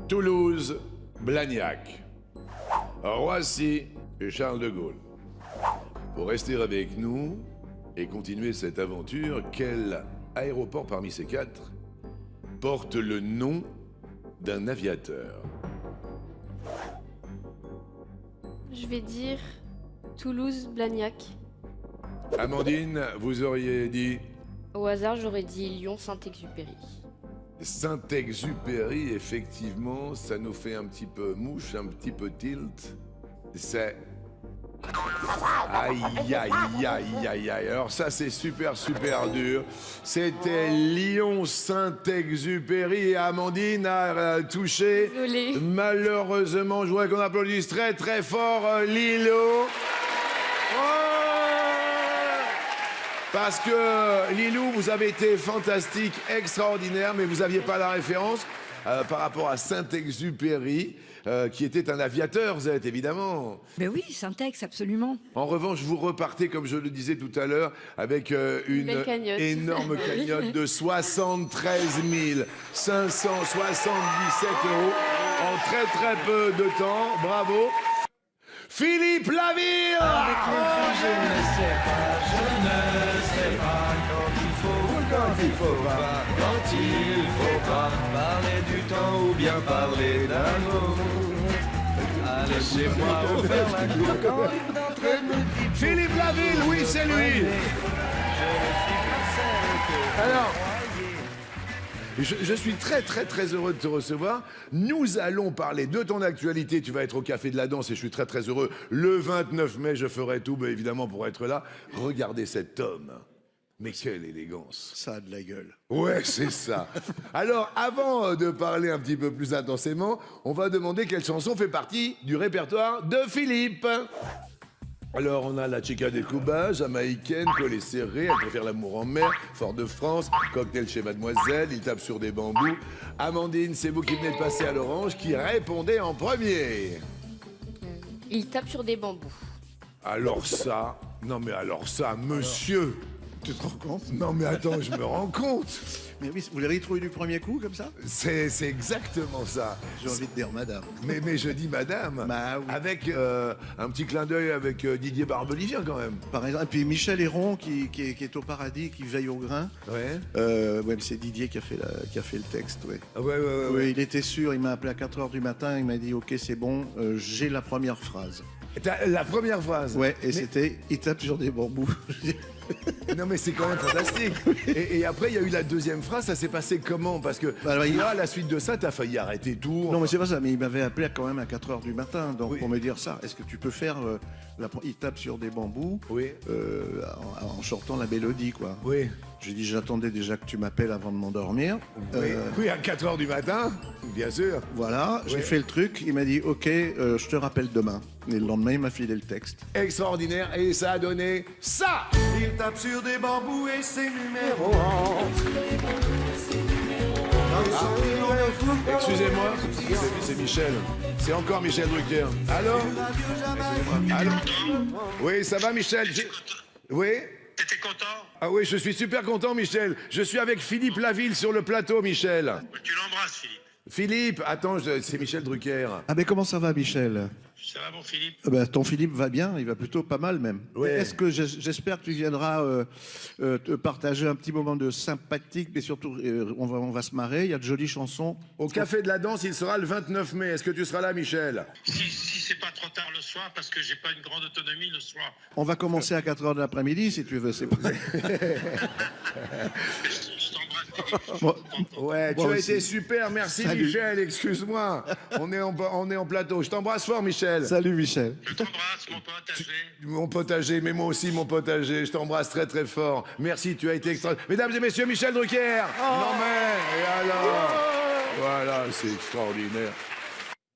Toulouse, Blagnac, Roissy et Charles de Gaulle. Pour rester avec nous et continuer cette aventure, quel aéroport parmi ces 4 porte le nom d'un aviateur? Je vais dire Toulouse-Blagnac. Amandine, vous auriez dit? Au hasard, j'aurais dit Lyon-Saint-Exupéry. Saint-Exupéry, effectivement, ça nous fait un petit peu mouche, un petit peu tilt. C'est... Aïe, aïe, aïe, aïe, aïe. Alors ça, c'est super dur. C'était Lyon-Saint-Exupéry et Amandine a touché. Désolée. Malheureusement, je voudrais qu'on applaudisse très très fort Lilo. Parce que Lilou, vous avez été fantastique, extraordinaire, mais vous n'aviez pas la référence par rapport à Saint-Exupéry. Qui était un aviateur, vous êtes évidemment. Mais oui, Saint-Ex, absolument. En revanche, vous repartez, comme je le disais tout à l'heure, avec une belle cagnotte. énorme cagnotte de 73 577 € en très très peu de temps. Bravo. Philippe Laville. Je ne sais pas quand il faut pas, parler du temps ou bien parler d'amour. Laissez-moi faire la cour quand une d'entre eux me dit... Philippe Laville, oui, c'est lui. Alors, je suis très heureux de te recevoir. Nous allons parler de ton actualité. Tu vas être au Café de la Danse et je suis très heureux. Le 29 mai, je ferai tout, évidemment, pour être là. Regardez cet homme. Mais quelle élégance. Ça a de la gueule. Ouais, c'est ça. Alors, avant de parler un petit peu plus intensément, on va demander quelle chanson fait partie du répertoire de Philippe. Alors, on a la Chica de Cuba, jamaïcaine, collée serrée, elle préfère l'amour en mer, Fort-de-France, cocktail chez Mademoiselle, il tape sur des bambous. Amandine, c'est vous qui venez de passer à l'orange, qui répondait en premier. Il tape sur des bambous. Alors ça, non mais alors ça, monsieur. Tu te rends compte? Non mais attends, je me rends compte. Mais oui, vous l'avez trouvé du premier coup, comme ça? C'est exactement ça. J'ai envie de dire madame. Mais je dis madame, bah, oui. avec un petit clin d'œil avec Didier Barbelivien quand même. Par exemple, et puis Michel Héron qui est au paradis, qui veille au grain. Ouais. Ouais, mais c'est Didier qui a fait le texte, ouais. Ouais. Il était sûr, il m'a appelé à 4h du matin, il m'a dit ok c'est bon, j'ai la première phrase. La première phrase? Ouais, et c'était il tape sur des bambous. Non mais c'est quand même fantastique. Et après il y a eu la deuxième phrase, ça s'est passé comment? Parce que là, à la suite de ça, t'as failli arrêter tout. Non mais c'est pas ça, mais il m'avait appelé quand même à 4h du matin, donc pour me dire ça, est-ce que tu peux faire il tape sur des bambous en chantant la mélodie quoi. Oui. J'ai dit j'attendais déjà que tu m'appelles avant de m'endormir. Oui, à 4h du matin, bien sûr. Voilà, j'ai fait le truc, il m'a dit ok, je te rappelle demain. Et le lendemain, il m'a filé le texte. Extraordinaire, et ça a donné ça. Il tape sur des bambous et ses numéros. Excusez-moi, c'est Michel. C'est encore Michel Drucker. Allô? Allô? Oui, ça va Michel? Oui? T'étais content? Ah oui, je suis super content Michel. Je suis avec Philippe Laville sur le plateau, Michel. Tu l'embrasses, Philippe. Philippe, attends, c'est Michel Drucker. Ah mais comment ça va Michel? Ça va, mon Philippe? Ton Philippe va bien, il va plutôt pas mal même. Ouais. Est-ce que j'espère que tu viendras te partager un petit moment de sympathique, mais surtout on va se marrer, il y a de jolies chansons. Au Café de la Danse, il sera le 29 mai. Est-ce que tu seras là, Michel? Si c'est pas trop tard le soir, parce que j'ai pas une grande autonomie le soir. On va commencer à 4h de l'après-midi si tu veux, c'est pas... Ouais, tu as été super, merci Salut. Michel, excuse-moi. On est en plateau. Je t'embrasse fort, Michel. Salut Michel. Je t'embrasse, mon potager. Mon potager, mais moi aussi mon potager. Je t'embrasse très fort. Merci, tu as été extraordinaire. Mesdames et messieurs, Michel Drucker. Non mais, et alors? Voilà, c'est extraordinaire.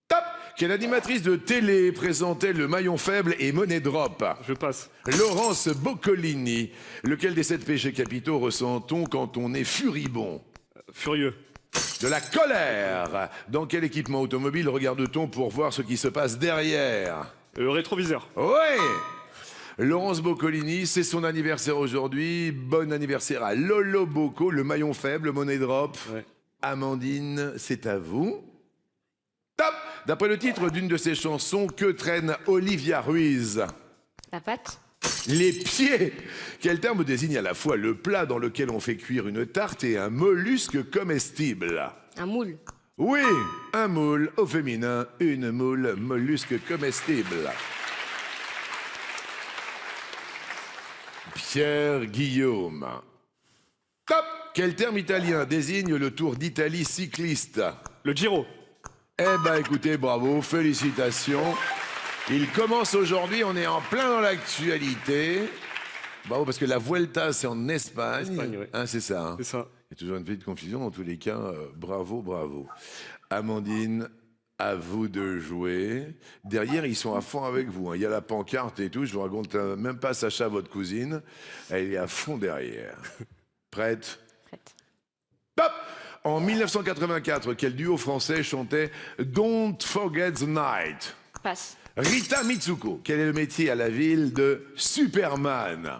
Top! Quelle animatrice de télé présentait le maillon faible et monnaie drop? Je passe. Laurence Boccolini. Lequel des 7 péchés capitaux ressent-on quand on est furibond? Furieux. De la colère. Dans quel équipement automobile regarde-t-on pour voir ce qui se passe derrière? Rétroviseur. Oui. Laurence Boccolini, c'est son anniversaire aujourd'hui. Bon anniversaire à Lolo Bocco, le maillon faible, monnaie drop. Ouais. Amandine, c'est à vous. Top! D'après le titre d'une de ses chansons, que traîne Olivia Ruiz? La pâte. Les pieds. Quel terme désigne à la fois le plat dans lequel on fait cuire une tarte et un mollusque comestible? Un moule. Oui, un moule au féminin, une moule mollusque comestible. Pierre Guillaume. Top! Quel terme italien désigne le Tour d'Italie cycliste? Le Giro. Eh ben écoutez, bravo, félicitations. Il commence aujourd'hui, on est en plein dans l'actualité. Bravo, parce que la Vuelta, c'est en Espagne. Espagne, ouais. Hein, c'est ça. Hein. C'est ça. Il y a toujours une petite confusion, dans tous les cas, bravo. Amandine, à vous de jouer. Derrière, ils sont à fond avec vous. Hein. Il y a la pancarte et tout, je vous raconte même pas Sacha, votre cousine. Elle est à fond derrière. Prête? Prête. Hop! En 1984, quel duo français chantait Don't Forget the Night? Passe. Rita Mitsuko, quel est le métier à la ville de Superman?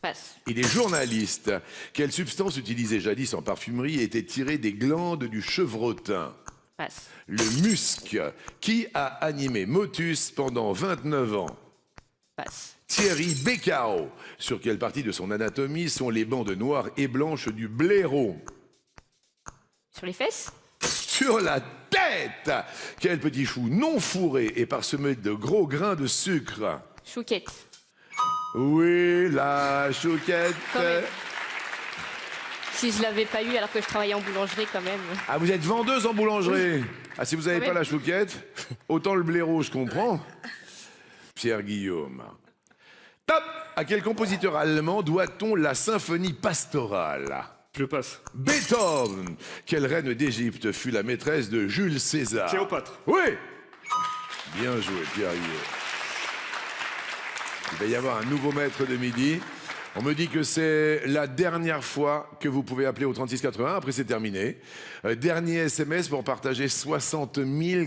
Passe. Il est journaliste. Quelle substance utilisée jadis en parfumerie était tirée des glandes du chevrotin? Passe. Le musc. Qui a animé Motus pendant 29 ans? Passe. Thierry Beccaro. Sur quelle partie de son anatomie sont les bandes noires et blanches du blaireau? Sur les fesses. Sur la tête. Quel petit chou non fourré et parsemé de gros grains de sucre? Chouquette. Oui, la chouquette. Quand même. Si je l'avais pas eu alors que je travaillais en boulangerie quand même. Ah, vous êtes vendeuse en boulangerie. Ah, si vous n'avez Quand pas même. la chouquette, autant le blaireau, je comprends. Pierre Guillaume. Top. À quel compositeur allemand doit-on la symphonie pastorale? Je passe. Beethoven. Quelle reine d'Égypte fut la maîtresse de Jules César? Cléopâtre. Oui. Bien joué, Pierre Guillaume. Il va y avoir un nouveau maître de midi. On me dit que c'est la dernière fois que vous pouvez appeler au 3680. Après, c'est terminé. Dernier SMS pour partager 60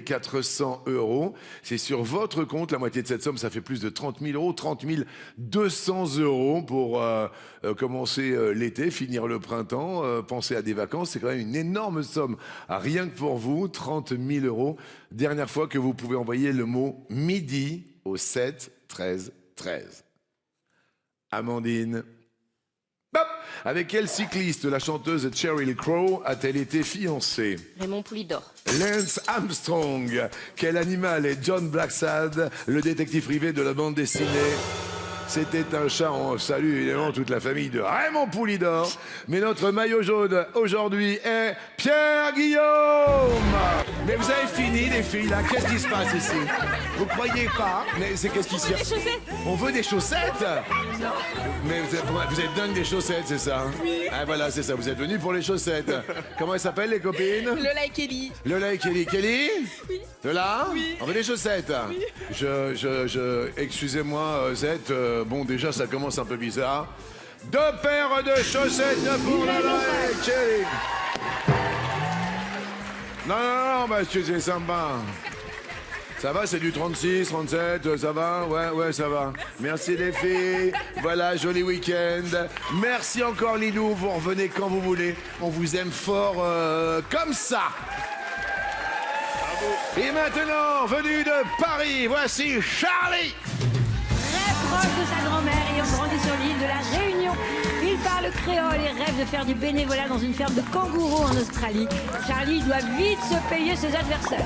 400 €. C'est sur votre compte. La moitié de cette somme, ça fait plus de 30 000 €. 30 200 € pour commencer l'été, finir le printemps, penser à des vacances. C'est quand même une énorme somme. Rien que pour vous, 30 000 €. Dernière fois que vous pouvez envoyer le mot midi au 7 13 13. Amandine. Hop. Avec quel cycliste la chanteuse Sheryl Crow a-t-elle été fiancée? Raymond Poulidor. Lance Armstrong. Quel animal est John Blacksad, le détective privé de la bande dessinée? C'était un chat. On salue évidemment toute la famille de Raymond Poulidor. Mais notre maillot jaune aujourd'hui est Pierre Guillaume. Mais vous avez fini les filles là. Qu'est-ce qui se passe ici? Vous croyez pas? Mais c'est qu'est-ce qui se passe? On veut des chaussettes? Non. Mais vous êtes dingue des chaussettes, c'est ça? Oui. Ah voilà, c'est ça. Vous êtes venus pour les chaussettes. Comment elles s'appellent les copines? Lola et Kelly. Lola et Kelly. Kelly? Oui. Lola? Oui. On veut des chaussettes? Oui. Excusez-moi, Zette, bon, déjà, ça commence un peu bizarre. 2 paires de chaussettes pour Lola et Kelly. Non, bah, c'est sympa. Ça va, c'est du 36, 37, ça va? Ouais, ça va. Merci les filles. Voilà, joli week-end. Merci encore Lilou, vous revenez quand vous voulez. On vous aime fort comme ça. Et maintenant, venu de Paris, voici Charlie. Très proche de sa grand-mère ayant grandi sur l'île de la Réunion. Il parle créole et rêve de faire du bénévolat dans une ferme de kangourous en Australie. Charlie doit vite se payer ses adversaires.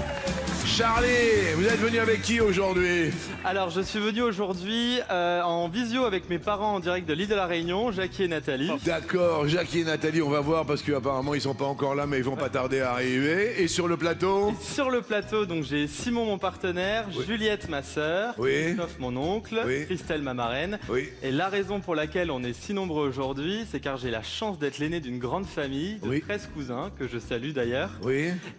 Charlie, vous êtes venu avec qui aujourd'hui? Alors, je suis venu aujourd'hui en visio avec mes parents en direct de l'île de la Réunion, Jackie et Nathalie. D'accord, Jackie et Nathalie, on va voir parce qu'apparemment ils sont pas encore là, mais ils vont pas tarder à arriver. Et sur le plateau? Et sur le plateau, donc j'ai Simon mon partenaire, Juliette ma sœur, Christophe mon oncle, Christelle ma marraine. Et la raison pour laquelle on est si nombreux aujourd'hui, c'est car j'ai la chance d'être l'aîné d'une grande famille de 13 cousins, que je salue d'ailleurs.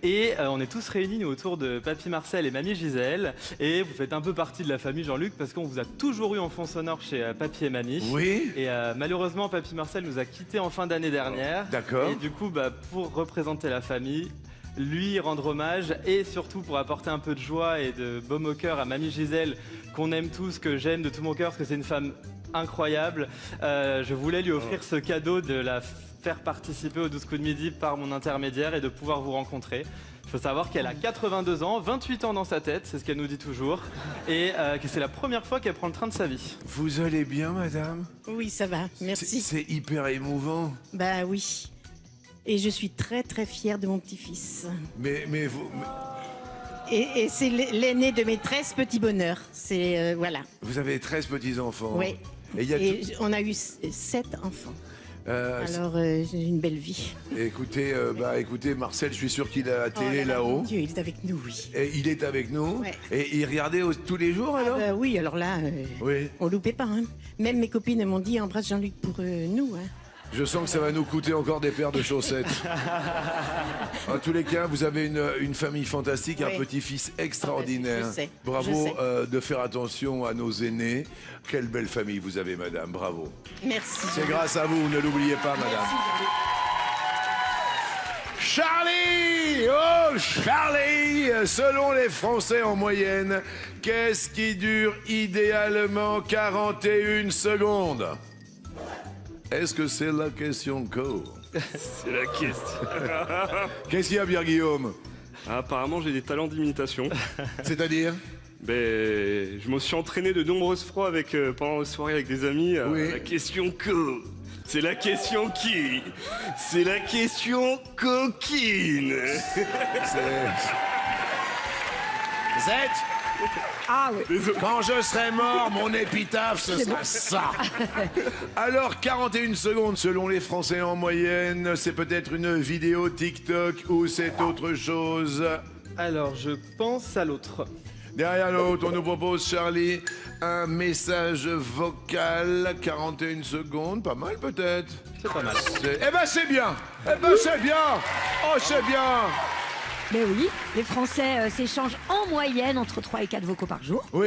Et on est tous réunis nous, autour de Papy Marcel et Mamie Gisèle. Et vous faites un peu partie de la famille Jean-Luc parce qu'on vous a toujours eu en fond sonore chez Papy et Mamie. Et malheureusement, Papy Marcel nous a quittés en fin d'année dernière. D'accord. Et du coup, pour représenter la famille, lui rendre hommage et surtout pour apporter un peu de joie et de baume au cœur à Mamie Gisèle, qu'on aime tous, que j'aime de tout mon cœur parce que c'est une femme incroyable, je voulais lui offrir ce cadeau de la faire participer au 12 coups de midi par mon intermédiaire et de pouvoir vous rencontrer. Il faut savoir qu'elle a 82 ans, 28 ans dans sa tête, c'est ce qu'elle nous dit toujours, et que c'est la première fois qu'elle prend le train de sa vie. Vous allez bien, madame? Oui, ça va, merci. C'est hyper émouvant. Bah oui. Et je suis très très fière de mon petit-fils. Mais vous... Et c'est l'aîné de mes 13 petits bonheurs. C'est, voilà. Vous avez 13 petits-enfants? Oui. Et on a eu 7 enfants. Alors, j'ai une belle vie. Écoutez, Marcel, je suis sûr qu'il a la télé là-haut. Mon Dieu, il est avec nous, oui. Et il est avec nous? Ouais. Et il regardait tous les jours, alors? Oui, alors là, on loupait pas. Hein. Même mes copines m'ont dit, embrasse Jean-Luc pour nous. Hein. Je sens que ça va nous coûter encore des paires de chaussettes. En tous les cas, vous avez une famille fantastique, un petit-fils extraordinaire. Je sais. Bravo de faire attention à nos aînés. Quelle belle famille vous avez, madame. Bravo. Merci. C'est grâce à vous, ne l'oubliez pas, madame. Charlie! Oh, Charlie! Selon les Français en moyenne, qu'est-ce qui dure idéalement 41 secondes? Est-ce que c'est la question co? C'est la question. Qu'est-ce qu'il y a, Pierre Guillaume? Apparemment, j'ai des talents d'imitation. C'est-à-dire? Je me suis entraîné de nombreuses fois pendant la soirée avec des amis. La question co. C'est la question qui? C'est la question coquine. Zette, Ah oui. Quand je serai mort, mon épitaphe, ce sera ça. Alors, 41 secondes selon les Français en moyenne, c'est peut-être une vidéo TikTok ou c'est autre chose? Alors, je pense à l'autre. Derrière l'autre, on nous propose, Charlie, un message vocal, 41 secondes, pas mal peut-être. C'est pas mal. Eh ben c'est bien. Eh ben c'est bien. Oh c'est bien. Mais oui, les Français s'échangent en moyenne entre 3 et 4 vocaux par jour. Oui.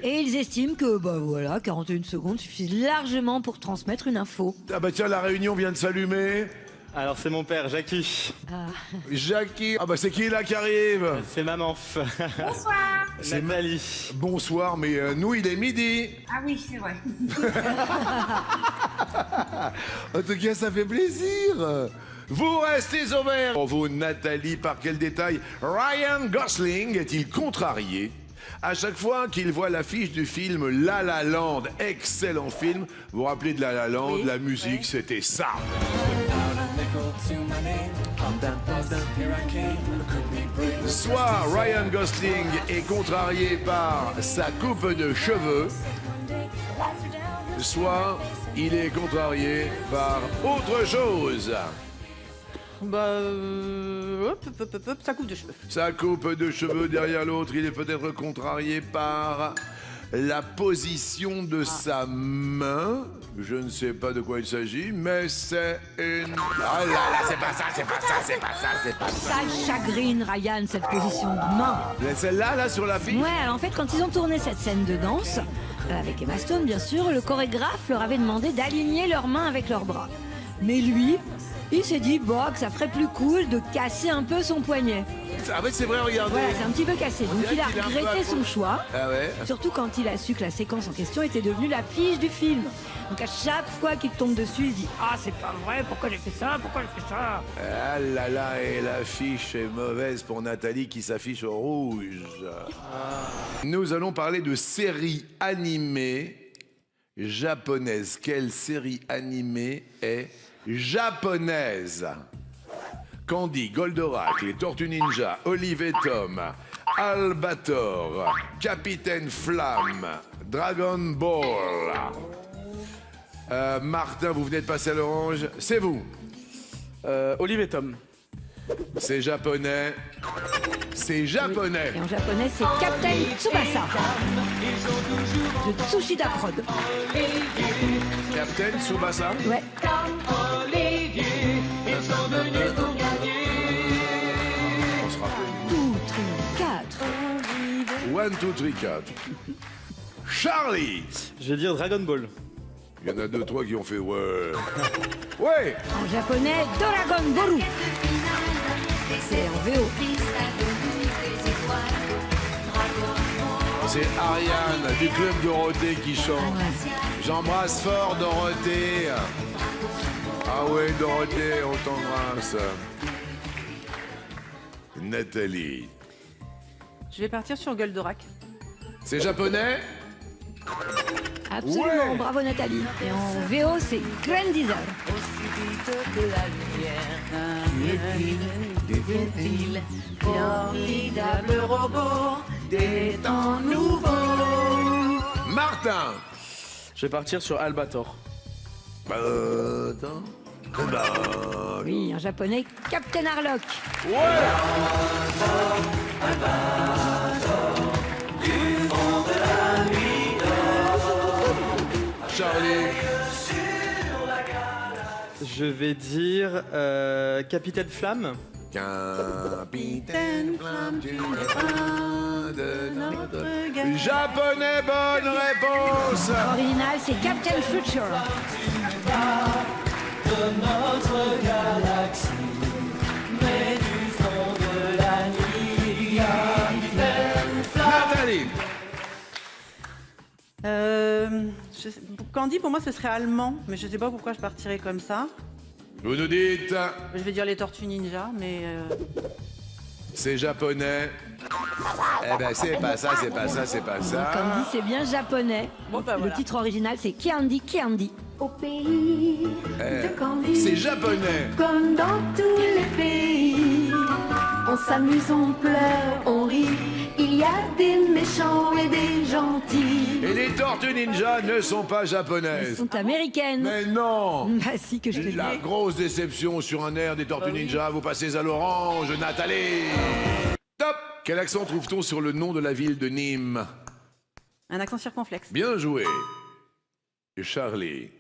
Et ils estiment que, bah voilà, 41 secondes suffisent largement pour transmettre une info. Ah bah tiens, la réunion vient de s'allumer. Alors c'est mon père, Jackie. Jackie, ah bah c'est qui là qui arrive? C'est maman. Bonsoir. C'est Nathalie. Bonsoir, mais nous il est midi. Ah oui, c'est vrai. En tout cas, ça fait plaisir. Vous restez au vert. Pour vous, Nathalie, par quel détail Ryan Gosling est-il contrarié à chaque fois qu'il voit l'affiche du film La La Land? Excellent film. Vous vous rappelez de La La Land? Oui. La musique, c'était ça. Soit Ryan Gosling est contrarié par sa coupe de cheveux, soit il est contrarié par autre chose. Bah, sa coupe de cheveux. Sa coupe de cheveux derrière l'autre, il est peut-être contrarié par la position de sa main. Je ne sais pas de quoi il s'agit, mais c'est une... Ah là là, c'est pas ça, c'est pas ça, c'est pas ça, c'est pas ça. Ça le chagrine, Ryan, cette position de main. Celle-là, là, sur l'affiche? Ouais, alors en fait, quand ils ont tourné cette scène de danse, avec Emma Stone, bien sûr, le chorégraphe leur avait demandé d'aligner leurs mains avec leurs bras. Mais lui, il s'est dit, bah, que ça ferait plus cool de casser un peu son poignet. Ah ouais, c'est vrai, regardez. Voilà, c'est un petit peu cassé. Donc il a regretté son choix. Ah ouais. Surtout quand il a su que la séquence en question était devenue l'affiche du film. Donc à chaque fois qu'il tombe dessus, il se dit, ah, c'est pas vrai, pourquoi j'ai fait ça, pourquoi j'ai fait ça? Ah là là, et l'affiche est mauvaise pour Nathalie qui s'affiche au rouge. Nous allons parler de séries animées japonaises. Quelle série animée est japonaise? Candy, Goldorak, les Tortues Ninja, Olive et Tom, Albator, Capitaine Flamme, Dragon Ball. Martin, vous venez de passer à l'orange. C'est vous. Olive et Tom. C'est japonais. C'est japonais. Et en japonais, c'est Captain Tsubasa de Tsushida Prod. Captain Tsubasa? Ouais. On se rappelle. 2, 3, 4. 1, 2, 3, 4. Charlie! Je vais dire Dragon Ball. Il y en a 2, 3 qui ont fait ouais. Ouais! En japonais, Dragon Ball. C'est en VO. C'est Ariane du Club Dorothée qui chante. J'embrasse fort Dorothée. Ah ouais, Dorothée, on t'embrasse. Nathalie. Je vais partir sur Goldorak. C'est japonais? Absolument, Ouais. bravo Nathalie. Et en VO, c'est Grandizer. Formidable robot des temps nouveaux. Martin. Je vais partir sur Albator. Attends. Oui, en japonais, Captain Harlock. Charlie. Je vais dire Capitaine Flamme. Capitaine Flamme, tu n'es pas de notre... Japonais, bonne réponse. Original, c'est Captain Future. De notre galaxie, mais du fond de la nuit, Capitaine Flamme. Nathalie. Candy, pour moi, ce serait allemand, mais je sais pas pourquoi je partirais comme ça. Vous nous dites. Je vais dire les Tortues Ninja, mais... C'est japonais. Eh ben c'est pas ça, c'est pas ça, c'est pas ça. Candy, c'est bien japonais. Le titre original, c'est Candy Candy. Au pays de Candy. C'est japonais. Comme dans tous les pays, On s'amuse, on pleure, on rit. Il y a des méchants et des gentils. Et les Tortues Ninja ne sont pas japonaises. Elles sont américaines. Mais non. Bah si que je te dis. La grosse déception sur un air des Tortues Ninja. Vous passez à l'orange, Nathalie. Top. Quel accent trouve-t-on sur le nom de la ville de Nîmes? Un accent circonflexe. Bien joué. Charlie.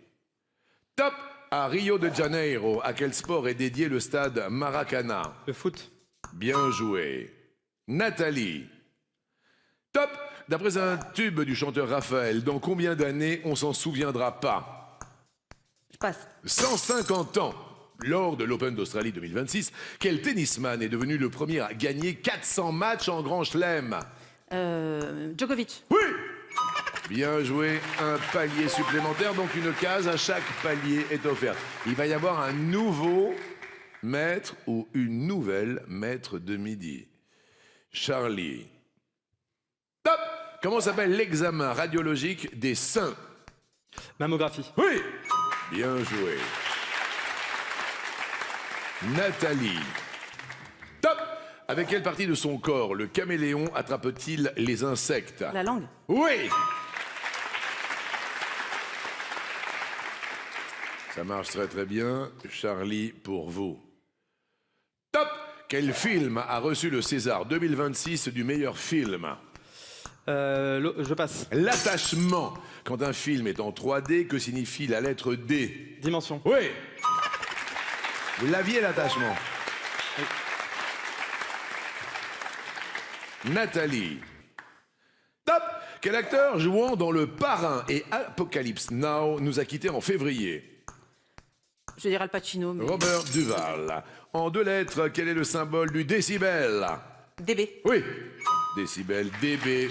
Top. À Rio de Janeiro, à quel sport est dédié le stade Maracana? Le foot. Bien joué. Nathalie. Top. D'après un tube du chanteur Raphaël, dans combien d'années on s'en souviendra pas? Je passe. 150 ans. Lors de l'Open d'Australie 2026, quel tennisman est devenu le premier à gagner 400 matchs en Grand Chelem? Djokovic. Oui. Bien joué, un palier supplémentaire, donc une case à chaque palier est offerte. Il va y avoir un nouveau maître ou une nouvelle maître de midi. Charlie. Top. Comment s'appelle l'examen radiologique des seins? Mammographie. Oui. Bien joué. Nathalie. Top. Avec quelle partie de son corps le caméléon attrape-t-il les insectes? La langue. Oui. Ça marche très très bien. Charlie, pour vous. Top. Quel film a reçu le César 2026 du meilleur film? Je passe. L'attachement. Quand un film est en 3D, que signifie la lettre D? Dimension. Oui. Vous l'aviez, l'attachement. Oui. Nathalie. Top. Quel acteur jouant dans Le Parrain et Apocalypse Now nous a quittés en février? Je dirais Al Pacino. Mais... Robert Duval. En 2 lettres, quel est le symbole du décibel? DB. Oui. Décibel, DB.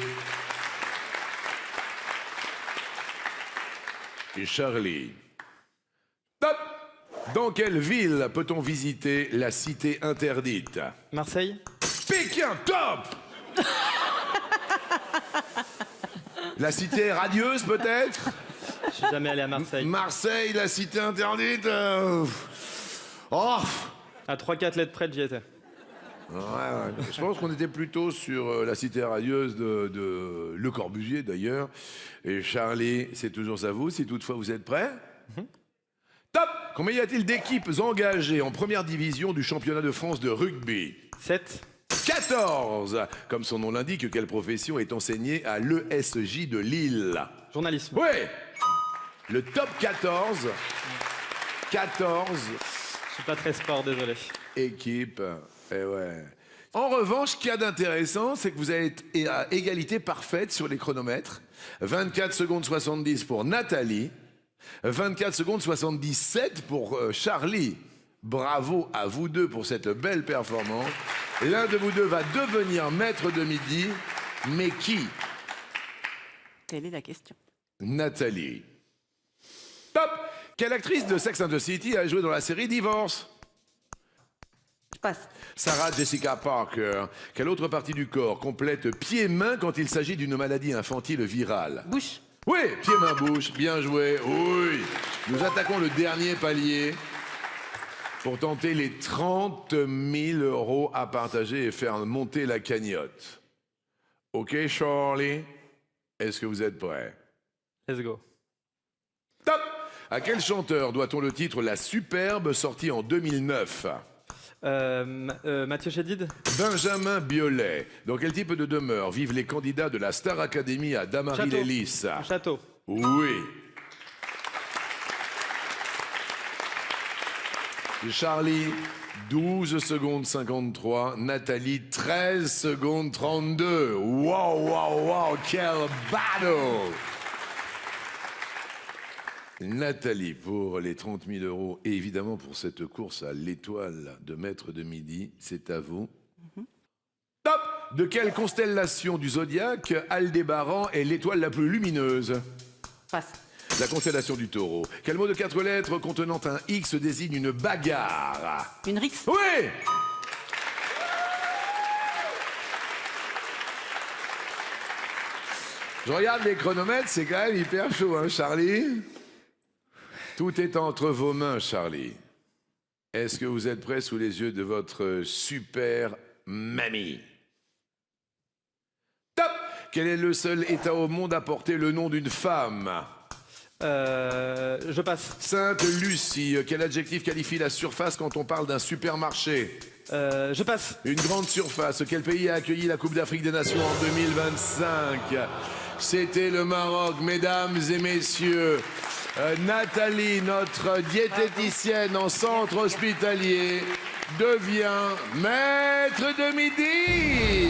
Et Charlie. Top. Dans quelle ville peut-on visiter la cité interdite? Marseille. Pékin, top. La cité radieuse, peut-être? Je suis jamais allé à Marseille. Marseille, la cité interdite. Oh. À 3-4 lettres près, j'y étais. Ouais. Je pense qu'on était plutôt sur la cité radieuse de Le Corbusier, d'ailleurs. Et Charlie, c'est toujours à vous, si toutefois vous êtes prêts. Top. Combien y a-t-il d'équipes engagées en première division du championnat de France de rugby? 7. 14. Comme son nom l'indique, quelle profession est enseignée à l'ESJ de Lille? Journalisme. Oui. Le top 14. 14. Je suis pas très sport, désolé. Équipe. Eh ouais. En revanche, ce qu'il y a d'intéressant, c'est que vous êtes à égalité parfaite sur les chronomètres. 24 secondes 70 pour Nathalie. 24 secondes 77 pour Charlie. Bravo à vous deux pour cette belle performance. L'un de vous deux va devenir maître de midi. Mais qui? Telle est la question. Nathalie. Top. Quelle actrice de Sex and the City a joué dans la série Divorce? Je passe. Sarah Jessica Parker. Quelle autre partie du corps complète pied-main quand il s'agit d'une maladie infantile virale? Bouche. Oui, pied-main-bouche. Bien joué. Oui. Nous attaquons le dernier palier pour tenter les 30 000 € à partager et faire monter la cagnotte. OK, Charlie? Est-ce que vous êtes prêts? Let's go. Top. À quel chanteur doit-on le titre La Superbe, sorti en 2009? Mathieu Chédid. Benjamin Biolay. Dans quel type de demeure vivent les candidats de la Star Academy à Damary-les-Lys? Château. Oui. Charlie, 12 secondes 53. Nathalie, 13 secondes 32. Wow, quel battle! Nathalie, pour les 30 000 € et évidemment pour cette course à l'étoile de maître de midi, c'est à vous. Top! De quelle constellation du zodiaque Aldébaran est l'étoile la plus lumineuse? Passe. La constellation du Taureau. Quel mot de 4 lettres contenant un X désigne une bagarre? Une rixe. Oui! Je regarde les chronomètres, c'est quand même hyper chaud, hein, Charlie? Tout est entre vos mains, Charlie. Est-ce que vous êtes prêt sous les yeux de votre super Mamie. Top. Quel est le seul État au monde à porter le nom d'une femme? Je passe. Sainte Lucie. Quel adjectif qualifie la surface quand on parle d'un supermarché? Je passe. Une grande surface. Quel pays a accueilli la Coupe d'Afrique des Nations en 2025? C'était le Maroc, mesdames et messieurs. Nathalie, notre diététicienne en centre hospitalier, devient maître de midi.